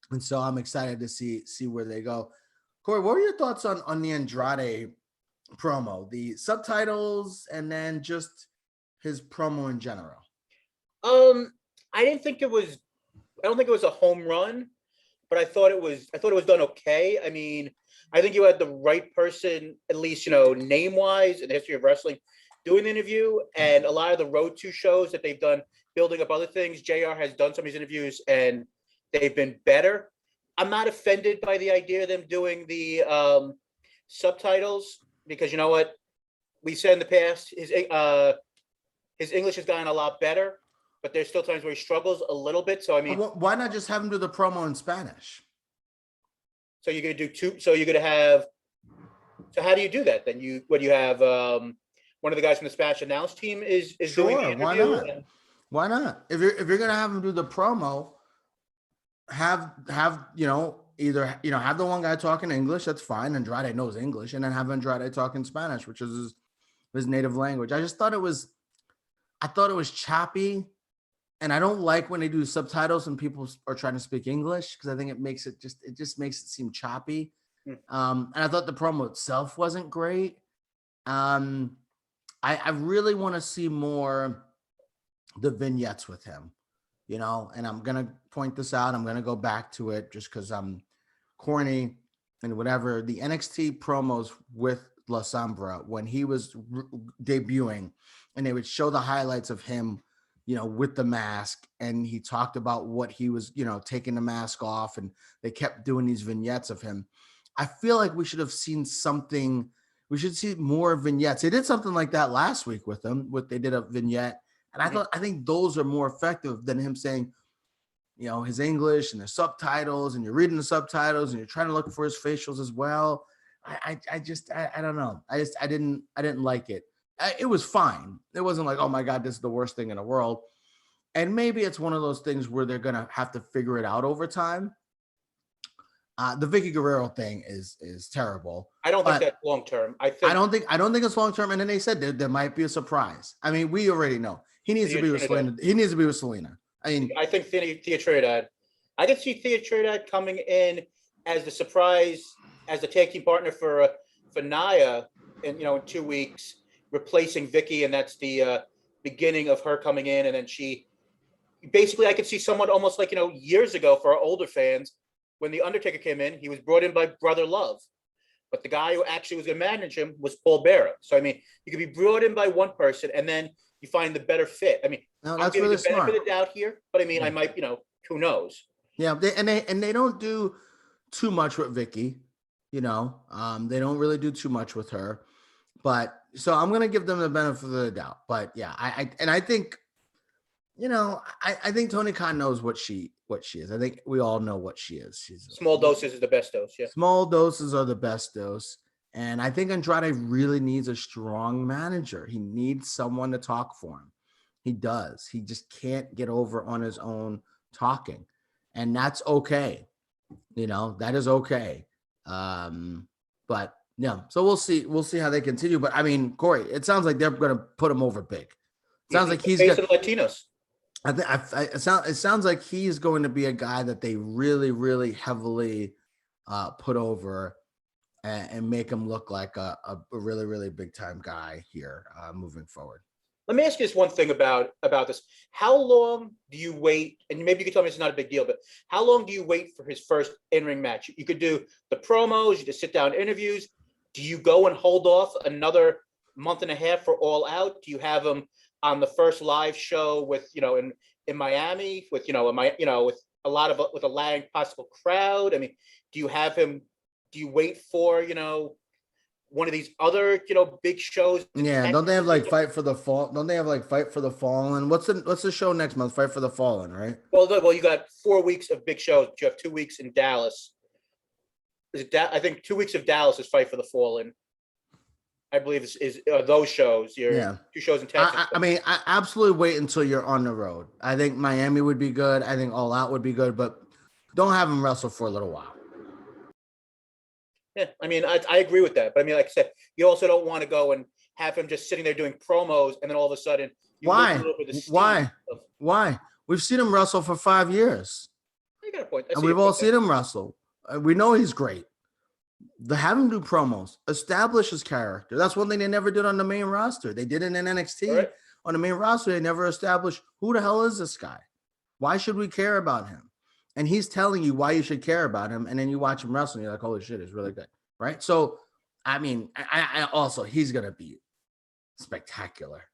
[SPEAKER 2] And so I'm excited to see where they go. Corey, what were your thoughts on the Andrade promo, the subtitles, and then just his promo in general?
[SPEAKER 1] I don't think it was a home run, but I thought it was done okay. I mean, I think you had the right person, at least, name-wise in the history of wrestling, doing the interview. And a lot of the Road to shows that they've done, building up other things, JR has done some of these interviews, and they've been better. I'm not offended by the idea of them doing the subtitles, because you know what? We said in the past, his English has gotten a lot better, but there's still times where he struggles a little bit. So, I mean,
[SPEAKER 2] why not just have him do the promo in Spanish?
[SPEAKER 1] So you're going to do two. So you're going to have. So how do you do that? Then you have one of the guys from the Spanish announce team is
[SPEAKER 2] sure,
[SPEAKER 1] doing the interview.
[SPEAKER 2] Why not? Why not? If you're going to have him do the promo, have either have the one guy talking English, that's fine. Andrade knows English, and then have Andrade talking Spanish, which is his native language. I thought it was choppy. And I don't like when they do subtitles and people are trying to speak English, because I think it makes it seem choppy. And I thought the promo itself wasn't great. I really want to see more the vignettes with him, and I'm going to point this out. I'm going to go back to it just because I'm corny and whatever. The NXT promos with La Sombra when he was debuting, and they would show the highlights of him, with the mask, and he talked about what he was, taking the mask off, and they kept doing these vignettes of him. I feel like we should have seen something. We should see more vignettes. They did something like that last week with him. They did a vignette, and I think those are more effective than him saying, his English and the subtitles, and you're reading the subtitles and you're trying to look for his facials as well. I don't know. I didn't like it. It was fine. It wasn't like, oh my God, this is the worst thing in the world. And maybe it's one of those things where they're going to have to figure it out over time. The Vicky Guerrero thing is terrible.
[SPEAKER 1] I don't think that's long term. I don't think
[SPEAKER 2] it's long term. And then they said there might be a surprise. I mean, we already know he needs to be with Selena. He needs to be with Selena.
[SPEAKER 1] I think Thea Trinidad. I can see Thea Trinidad coming in as the surprise, as the tag team partner for Nia, in 2 weeks, replacing Vicky, and that's the beginning of her coming in, and then she. Basically, I could see someone almost like years ago for our older fans. When The Undertaker came in, he was brought in by Brother Love. But the guy who actually was going to manage him was Paul Bearer. So, I mean, you could be brought in by one person and then you find the better fit. I mean,
[SPEAKER 2] no, that's really smart.
[SPEAKER 1] I'm giving the benefit of doubt here, but I mean, I might, who knows?
[SPEAKER 2] Yeah, they don't do too much with Vicky, they don't really do too much with her. But so I'm going to give them the benefit of the doubt. But yeah, I think, I think Tony Khan knows what she is. I think we all know what she is.
[SPEAKER 1] Small doses is the best dose. Yeah.
[SPEAKER 2] Small doses are the best dose. And I think Andrade really needs a strong manager. He needs someone to talk for him. He does. He just can't get over on his own talking. And that's okay. That is okay. But yeah, so we'll see. We'll see how they continue. But I mean, Corey, it sounds like they're going to put him over big. It sounds like he's
[SPEAKER 1] going to Latinos.
[SPEAKER 2] It sounds like he's going to be a guy that they really, really heavily put over and make him look like a really, really big time guy here moving forward.
[SPEAKER 1] Let me ask you this one thing about this. How long do you wait? And maybe you can tell me it's not a big deal, but how long do you wait for his first in-ring match? You could do the promos, you just sit down interviews. Do you go and hold off another month and a half for All Out? Do you have him on the first live show with, in Miami with, with a loud possible crowd? I mean, do you wait for, one of these other, big shows?
[SPEAKER 2] Yeah. Don't they have like Fight for the Fall? Don't they have like Fight for the Fallen? What's the show next month? Fight for the Fallen, right?
[SPEAKER 1] Well, you got 4 weeks of big shows, but you have 2 weeks in Dallas. I think 2 weeks of Dallas is Fight for the Fallen. I believe is those shows. Two shows in Texas.
[SPEAKER 2] I mean, I absolutely wait until you're on the road. I think Miami would be good. I think All Out would be good, but don't have him wrestle for a little while.
[SPEAKER 1] Yeah, I mean, I agree with that. But I mean, like I said, you also don't want to go and have him just sitting there doing promos, and then all of a sudden,
[SPEAKER 2] why? We've seen him wrestle for 5 years.
[SPEAKER 1] You got a point.
[SPEAKER 2] And we've all seen him wrestle. We know he's great. Have him do promos, establish his character. That's one thing they never did on the main roster. They did it in NXT. Right. On the main roster, they never established who the hell is this guy? Why should we care about him? And he's telling you why you should care about him. And then you watch him wrestle and you're like, holy shit, he's really good. Right. So, I mean, I also, he's going to be spectacular.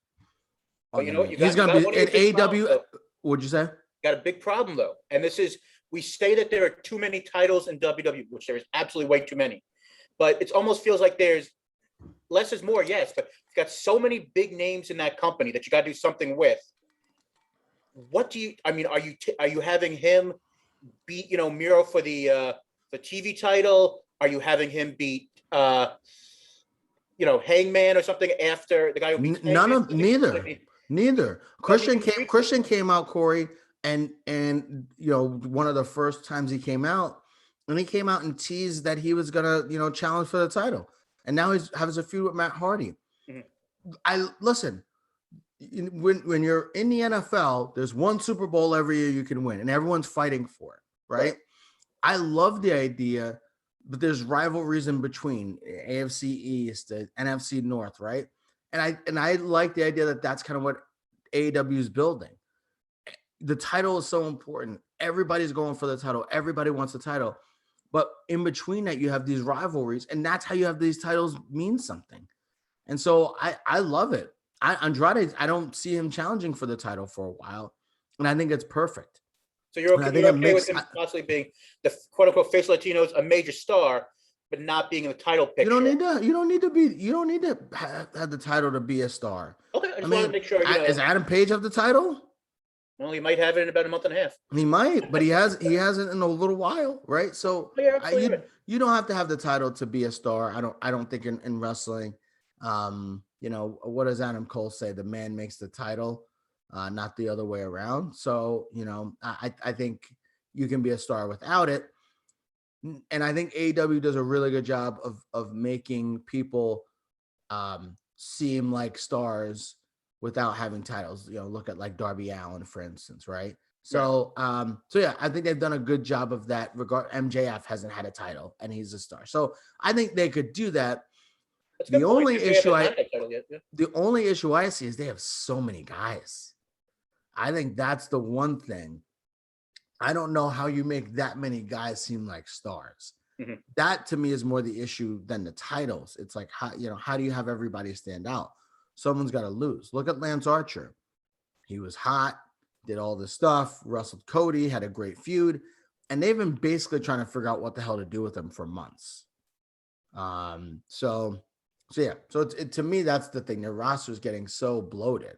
[SPEAKER 1] But
[SPEAKER 2] he's going to be in AEW. What'd you say?
[SPEAKER 1] Got a big problem though. And this is, we say that there are too many titles in WWE, which there is absolutely way too many. But it almost feels like there's less is more, yes. But you've got so many big names in that company that you got to do something with. What do you? I mean, are you having him beat Miro for the TV title? Are you having him beat Hangman or something after the guy who beat
[SPEAKER 2] neither. Christian came out, Corey. And one of the first times he came out, and teased that he was gonna challenge for the title, and now he's has a feud with Matt Hardy. Mm-hmm. Listen, when you're in the NFL, there's one Super Bowl every year you can win, and everyone's fighting for it, right? I love the idea, but there's rivalries in between AFC East, the NFC North, right? And I like the idea that that's kind of what AEW is building. The title is so important. Everybody's going for the title. Everybody wants the title. But in between that, you have these rivalries, and that's how you have these titles mean something. And so I love it. Andrade, I don't see him challenging for the title for a while, and I think it's perfect.
[SPEAKER 1] So you're
[SPEAKER 2] And
[SPEAKER 1] okay,
[SPEAKER 2] I think
[SPEAKER 1] you're
[SPEAKER 2] it
[SPEAKER 1] okay
[SPEAKER 2] makes
[SPEAKER 1] with him possibly being the quote unquote face Latinos, a major star, but not being in the title picture.
[SPEAKER 2] you don't need to have the title to be a star.
[SPEAKER 1] Okay, I just wanted to make sure,
[SPEAKER 2] Does Adam Page have the title?
[SPEAKER 1] Well, he might have it in about a month and a half.
[SPEAKER 2] He might, but he hasn't in a little while, right? So
[SPEAKER 1] Oh, yeah, absolutely right.
[SPEAKER 2] you don't have to have the title to be a star. I don't think in wrestling. What does Adam Cole say? The man makes the title, not the other way around. So, I think you can be a star without it. And I think AEW does a really good job of making people seem like stars without having titles. Look at like Darby Allin, for instance, right? So, yeah, I think they've done a good job of that. MJF hasn't had a title, and he's a star. So I think they could do that. The only issue I see is they have so many guys. I think that's the one thing. I don't know how you make that many guys seem like stars.
[SPEAKER 1] Mm-hmm.
[SPEAKER 2] That to me is more the issue than the titles. It's like, how do you have everybody stand out? Someone's got to lose. Look at Lance Archer. He was hot, did all this stuff, wrestled Cody, had a great feud, and they've been basically trying to figure out what the hell to do with him for months. So to me, that's the thing. Their roster is getting so bloated.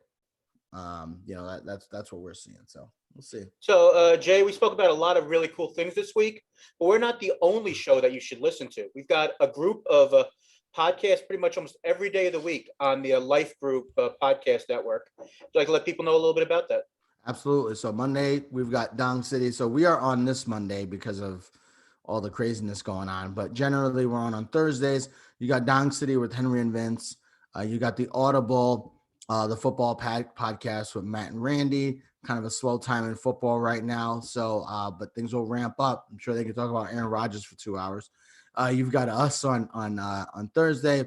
[SPEAKER 2] That's what we're seeing. So we'll see.
[SPEAKER 1] So, Jay, we spoke about a lot of really cool things this week, but we're not the only show that you should listen to. We've got a group of podcasts pretty much almost every day of the week on the Life Group podcast network. So I can let people know a little bit about that.
[SPEAKER 2] Absolutely. So Monday, we've got Dong City. So we are on this Monday because of all the craziness going on. But generally, we're on Thursdays. You got Dong City with Henry and Vince. You got the Audible, the football podcast with Matt and Randy. Kind of a slow time in football right now. So, but things will ramp up. I'm sure they can talk about Aaron Rodgers for 2 hours. You've got us on Thursday,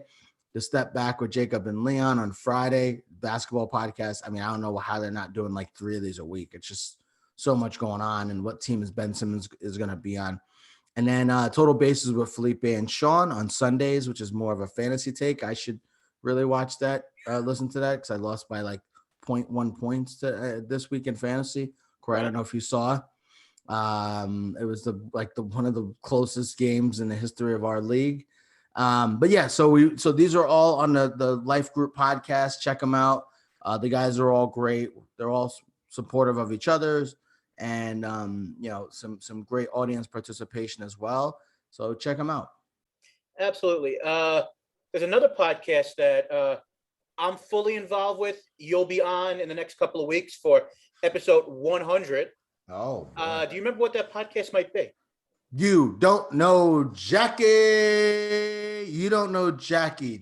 [SPEAKER 2] The Step Back with Jacob and Leon on Friday, basketball podcast. I mean, I don't know how they're not doing like 3 of these a week. It's just so much going on, and what team is Ben Simmons is going to be on. And then Total Bases with Felipe and Sean on Sundays, which is more of a fantasy take. I should really watch that, listen to that, because I lost by like 0.1 points to this week in fantasy. Corey, I don't know if you saw. It was one of the closest games in the history of our league. But yeah, so these are all on the Life Group podcast. Check them out. The guys are all great. They're all supportive of each other's, and some great audience participation as well. So check them out.
[SPEAKER 1] Absolutely. There's another podcast that I'm fully involved with. You'll be on in the next couple of weeks for episode 100.
[SPEAKER 2] Oh,
[SPEAKER 1] do you remember what that podcast might be?
[SPEAKER 2] You don't know Jackie. You don't know Jackie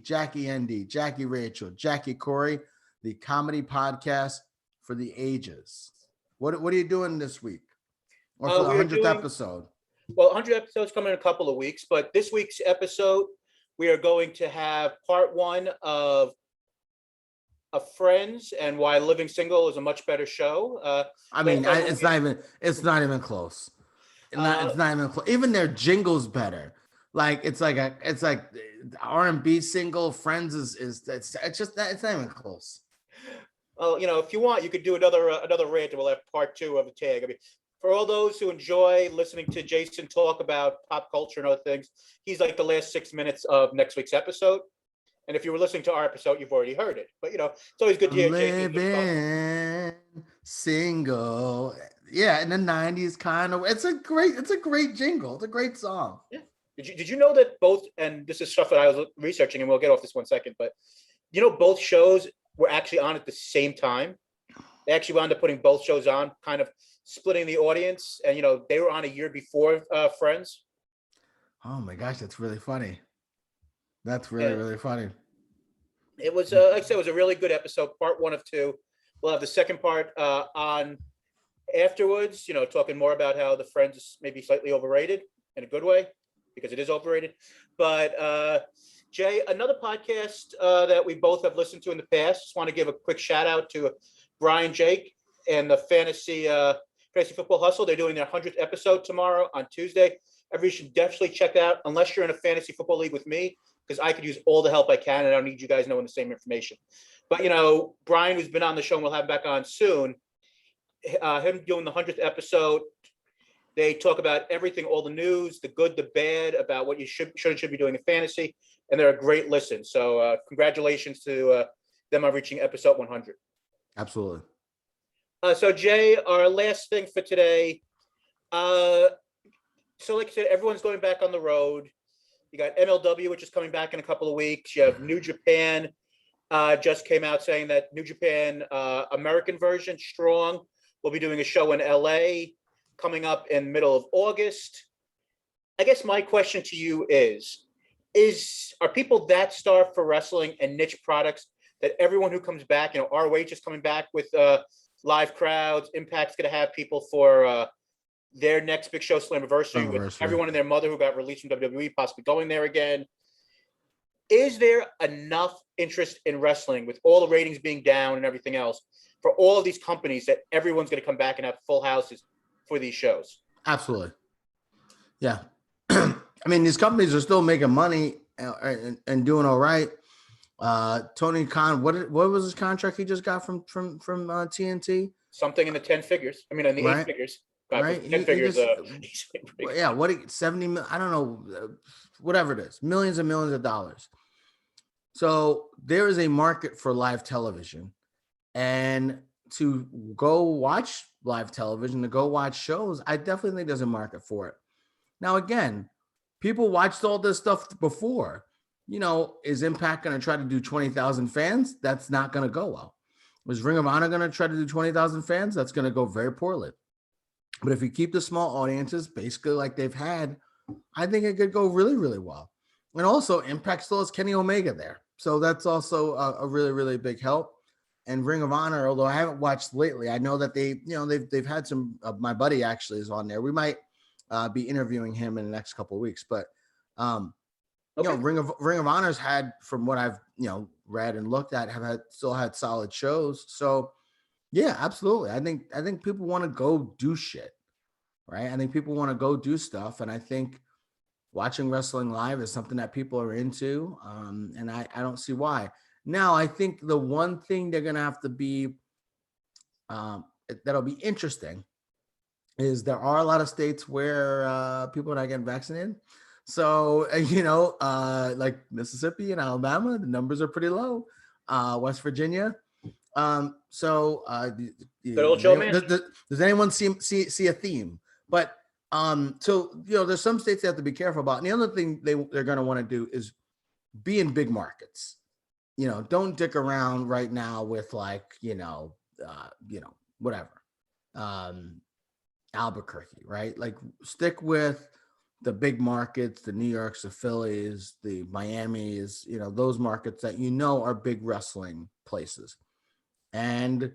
[SPEAKER 2] Andy, Jackie Rachel, Jackie Corey, the comedy podcast for the ages. What are you doing this week? Or for the 100th episode?
[SPEAKER 1] Well, 100 episodes coming in a couple of weeks, but this week's episode, we are going to have part 1 of Friends and why living single is a much better show.
[SPEAKER 2] It's not even close. It's not even close. Even their jingle's better. Like it's like R&B single. Friends it's not even close.
[SPEAKER 1] Well, if you want, you could do another rant, and we'll have part 2 of the tag. I mean, for all those who enjoy listening to Jason talk about pop culture and other things, he's like the last 6 minutes of next week's episode. And if you were listening to our episode, you've already heard it. But it's always good to hear Jason.
[SPEAKER 2] Living single, yeah, in the 90s, kind of. It's a great jingle. It's a great song.
[SPEAKER 1] Yeah. Did you know that both? And this is stuff that I was researching, and we'll get off this 1 second. But both shows were actually on at the same time. They actually wound up putting both shows on, kind of splitting the audience. And they were on a year before Friends.
[SPEAKER 2] Oh my gosh, that's really funny. That's really funny.
[SPEAKER 1] It was, like I said, it was a really good episode, part 1 of 2. We'll have the second part on afterwards, talking more about how the Friends is maybe slightly overrated in a good way, because it is overrated. But Jay, another podcast that we both have listened to in the past, just want to give a quick shout out to Brian Jake and the Fantasy Football Hustle. They're doing their 100th episode tomorrow on Tuesday. Everybody should definitely check that out, unless you're in a fantasy football league with me, because I could use all the help I can, and I don't need you guys knowing the same information. But, Brian, who's been on the show, and we'll have him back on soon, him doing the 100th episode, they talk about everything, all the news, the good, the bad, about what you should and should be doing in fantasy, and they're a great listen. So congratulations to them on reaching episode 100.
[SPEAKER 2] Absolutely.
[SPEAKER 1] So Jay, our last thing for today. So like I said, everyone's going back on the road. You got MLW, which is coming back in a couple of weeks. You have New Japan, just came out saying that New Japan American version, Strong, will be doing a show in LA coming up in middle of August. I guess my question to you are people that starved for wrestling and niche products that everyone who comes back, ROH is coming back with live crowds, Impact's going to have people for their next big show, Slammiversary, with everyone and their mother who got released from WWE possibly going there again. Is there enough interest in wrestling, with all the ratings being down and everything else, for all of these companies that everyone's going to come back and have full houses for these shows?
[SPEAKER 2] Absolutely. Yeah. I mean, these companies are still making money and doing all right. Tony Khan, what was his contract he just got from TNT?
[SPEAKER 1] Something in the 10 figures. I mean, in the 8 figures. God,
[SPEAKER 2] right?
[SPEAKER 1] 10 figures.
[SPEAKER 2] Yeah, 70 million, I don't know, whatever it is, millions and millions of dollars. So there is a market for live television, and to go watch live television, to go watch shows, I definitely think there's a market for it. Now, again, people watched all this stuff before. Is Impact going to try to do 20,000 fans? That's not going to go well. Was Ring of Honor going to try to do 20,000 fans? That's going to go very poorly. But if you keep the small audiences, basically like they've had, I think it could go really, really well. And also, Impact still has Kenny Omega there. So that's also a really, really big help. And Ring of Honor, although I haven't watched lately, I know that they've had some, my buddy actually is on there. We might be interviewing him in the next couple of weeks. But, Ring of Honor's had, from what I've, read and looked at, still had solid shows. So, yeah, absolutely. I think people want to go do shit, right? I think people want to go do stuff. And I think watching wrestling live is something that people are into. And I don't see why. Now, I think the one thing they're going to have to be, that'll be interesting, is there are a lot of states where people are not getting vaccinated. So, like Mississippi and Alabama, the numbers are pretty low. West Virginia. Good
[SPEAKER 1] old Joe man.
[SPEAKER 2] Does anyone see a theme? But there's some states they have to be careful about. And the other thing they're going to want to do is be in big markets. Don't dick around right now with whatever. Albuquerque, right? Like, stick with the big markets, the New Yorks, the Phillies, the Miamis, those markets that are big wrestling places. And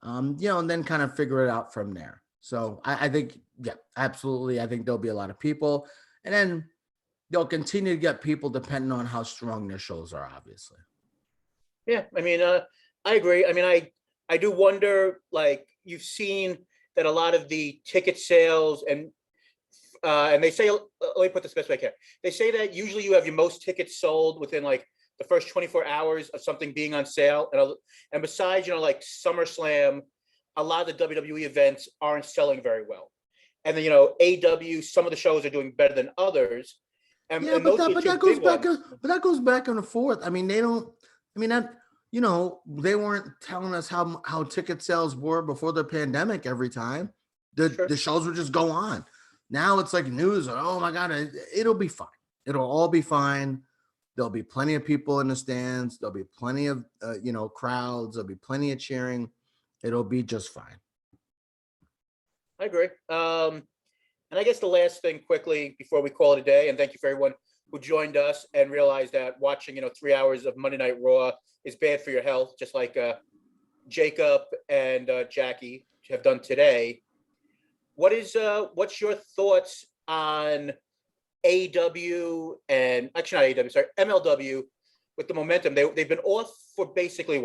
[SPEAKER 2] and then kind of figure it out from there. So I think, yeah, absolutely. I think there'll be a lot of people, and then they'll continue to get people depending on how strong their shows are, obviously.
[SPEAKER 1] Yeah, I mean, I agree. I mean, I do wonder, like, you've seen that a lot of the ticket sales and they say, let me put this best way I can. They say that usually you have your most tickets sold within like the first 24 hours of something being on sale. And besides, like SummerSlam, a lot of the WWE events aren't selling very well. And then, AEW, some of the shows are doing better than others. And,
[SPEAKER 2] yeah, but that goes back and forth. I mean, they weren't telling us how ticket sales were before the pandemic every time. The shows would just go on. Now it's like news. Oh my God, it'll be fine. It'll all be fine. There'll be plenty of people in the stands. There'll be plenty of, crowds. There'll be plenty of cheering. It'll be just fine.
[SPEAKER 1] I agree. And I guess the last thing quickly before we call it a day, and thank you for everyone who joined us and realized that watching, 3 hours of Monday Night Raw is bad for your health, just like Jacob and Jackie have done today. What's your thoughts on AEW and actually not AEW, sorry, MLW with the momentum? They've been off for basically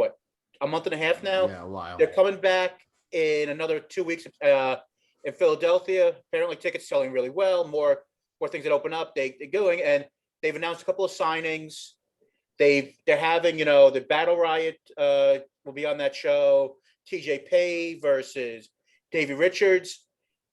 [SPEAKER 1] a month and a half now.
[SPEAKER 2] Yeah, a while.
[SPEAKER 1] They're coming back in another 2 weeks in Philadelphia. Apparently tickets selling really well, more more things that open up, they're going, and they've announced a couple of signings. They're having, the Battle Riot will be on that show. TJ Pay versus Davey Richards.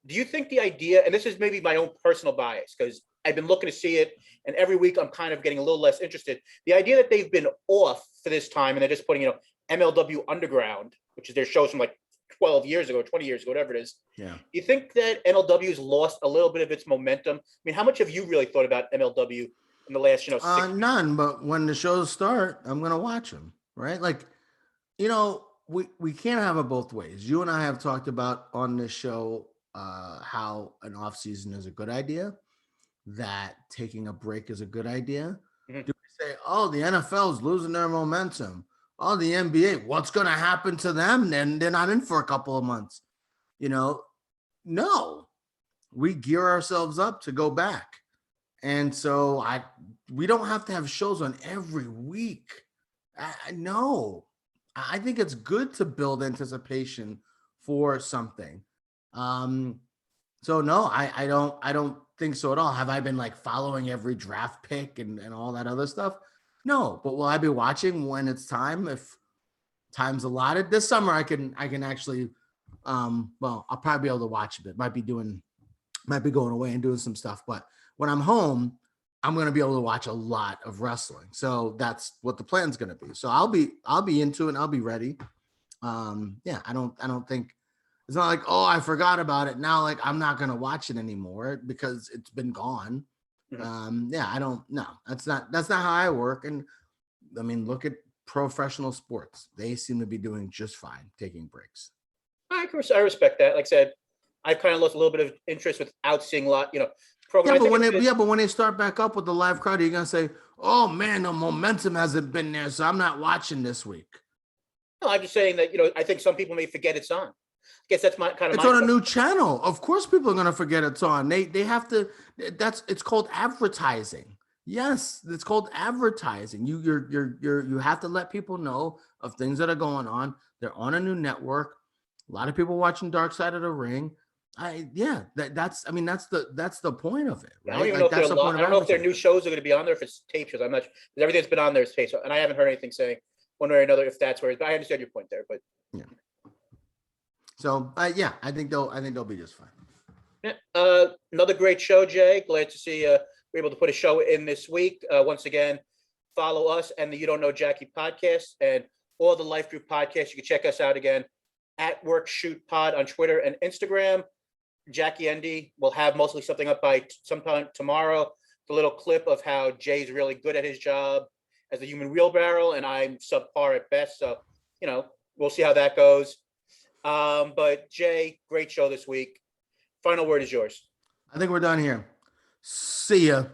[SPEAKER 1] Do you think the idea, and this is maybe my own personal bias, because I've been looking to see it, and every week I'm kind of getting a little less interested. The idea that they've been off for this time, and they're just putting, MLW Underground, which is their shows from like 12 years ago, 20 years ago, whatever it is.
[SPEAKER 2] Yeah.
[SPEAKER 1] You think that MLW's lost a little bit of its momentum? I mean, how much have you really thought about MLW in the last, 6
[SPEAKER 2] None, but when the shows start, I'm going to watch them, right? Like, we can't have it both ways. You and I have talked about on this show how an off season is a good idea, that taking a break is a good idea.
[SPEAKER 1] Mhm.
[SPEAKER 2] Do we say, oh, the NFL's losing their momentum? Oh, the NBA, what's going to happen to them? Then they're not in for a couple of months. No, we gear ourselves up to go back. And so we don't have to have shows on every week. No, I think it's good to build anticipation for something. So no, I don't think so at all. Have I been like following every draft pick and all that other stuff? No, but will I be watching when it's time? If time's allotted this summer, I can actually, well, I'll probably be able to watch a bit. Might be going away and doing some stuff, but when I'm home, I'm going to be able to watch a lot of wrestling. So that's what the plan's going to be. So I'll be into it and I'll be ready. Yeah, I don't think it's not like, oh, I forgot about it. Now, like, I'm not going to watch it anymore because it's been gone. Yeah, I don't know. That's not how I work. And I mean, look at professional sports. They seem to be doing just fine taking breaks.
[SPEAKER 1] I respect that. Like I said, I've kind of lost a little bit of interest without seeing a lot, program.
[SPEAKER 2] But when they start back up with the live crowd, you're gonna say, "Oh man, the momentum hasn't been there, so I'm not watching this week."
[SPEAKER 1] No, I'm just saying that I think some people may forget it's on. I guess that's my kind of.
[SPEAKER 2] It's on a new channel. Of course, people are gonna forget it's on. They have to. It's called advertising. Yes, it's called advertising. You have to let people know of things that are going on. They're on a new network. A lot of people watching Dark Side of the Ring. That's the point of it, right?
[SPEAKER 1] I don't even know I don't know if their new shows are going to be on there, if it's tape shows. I'm not. Everything's been on there is tape, and I haven't heard anything saying one way or another if that's where. But I understand your point there. But
[SPEAKER 2] yeah. So I think they'll be just fine.
[SPEAKER 1] Yeah. Another great show, Jay. Glad to see we're able to put a show in this week. Once again, follow us and the You Don't Know Jackie podcast and all the Life Group podcasts. You can check us out again at Work Shoot Pod on Twitter and Instagram. Jackie Endy will have mostly something up by sometime tomorrow. The little clip of how Jay's really good at his job as a human wheelbarrow, and I'm subpar at best. So, we'll see how that goes. But Jay, great show this week. Final word is yours.
[SPEAKER 2] I think we're done here. See ya.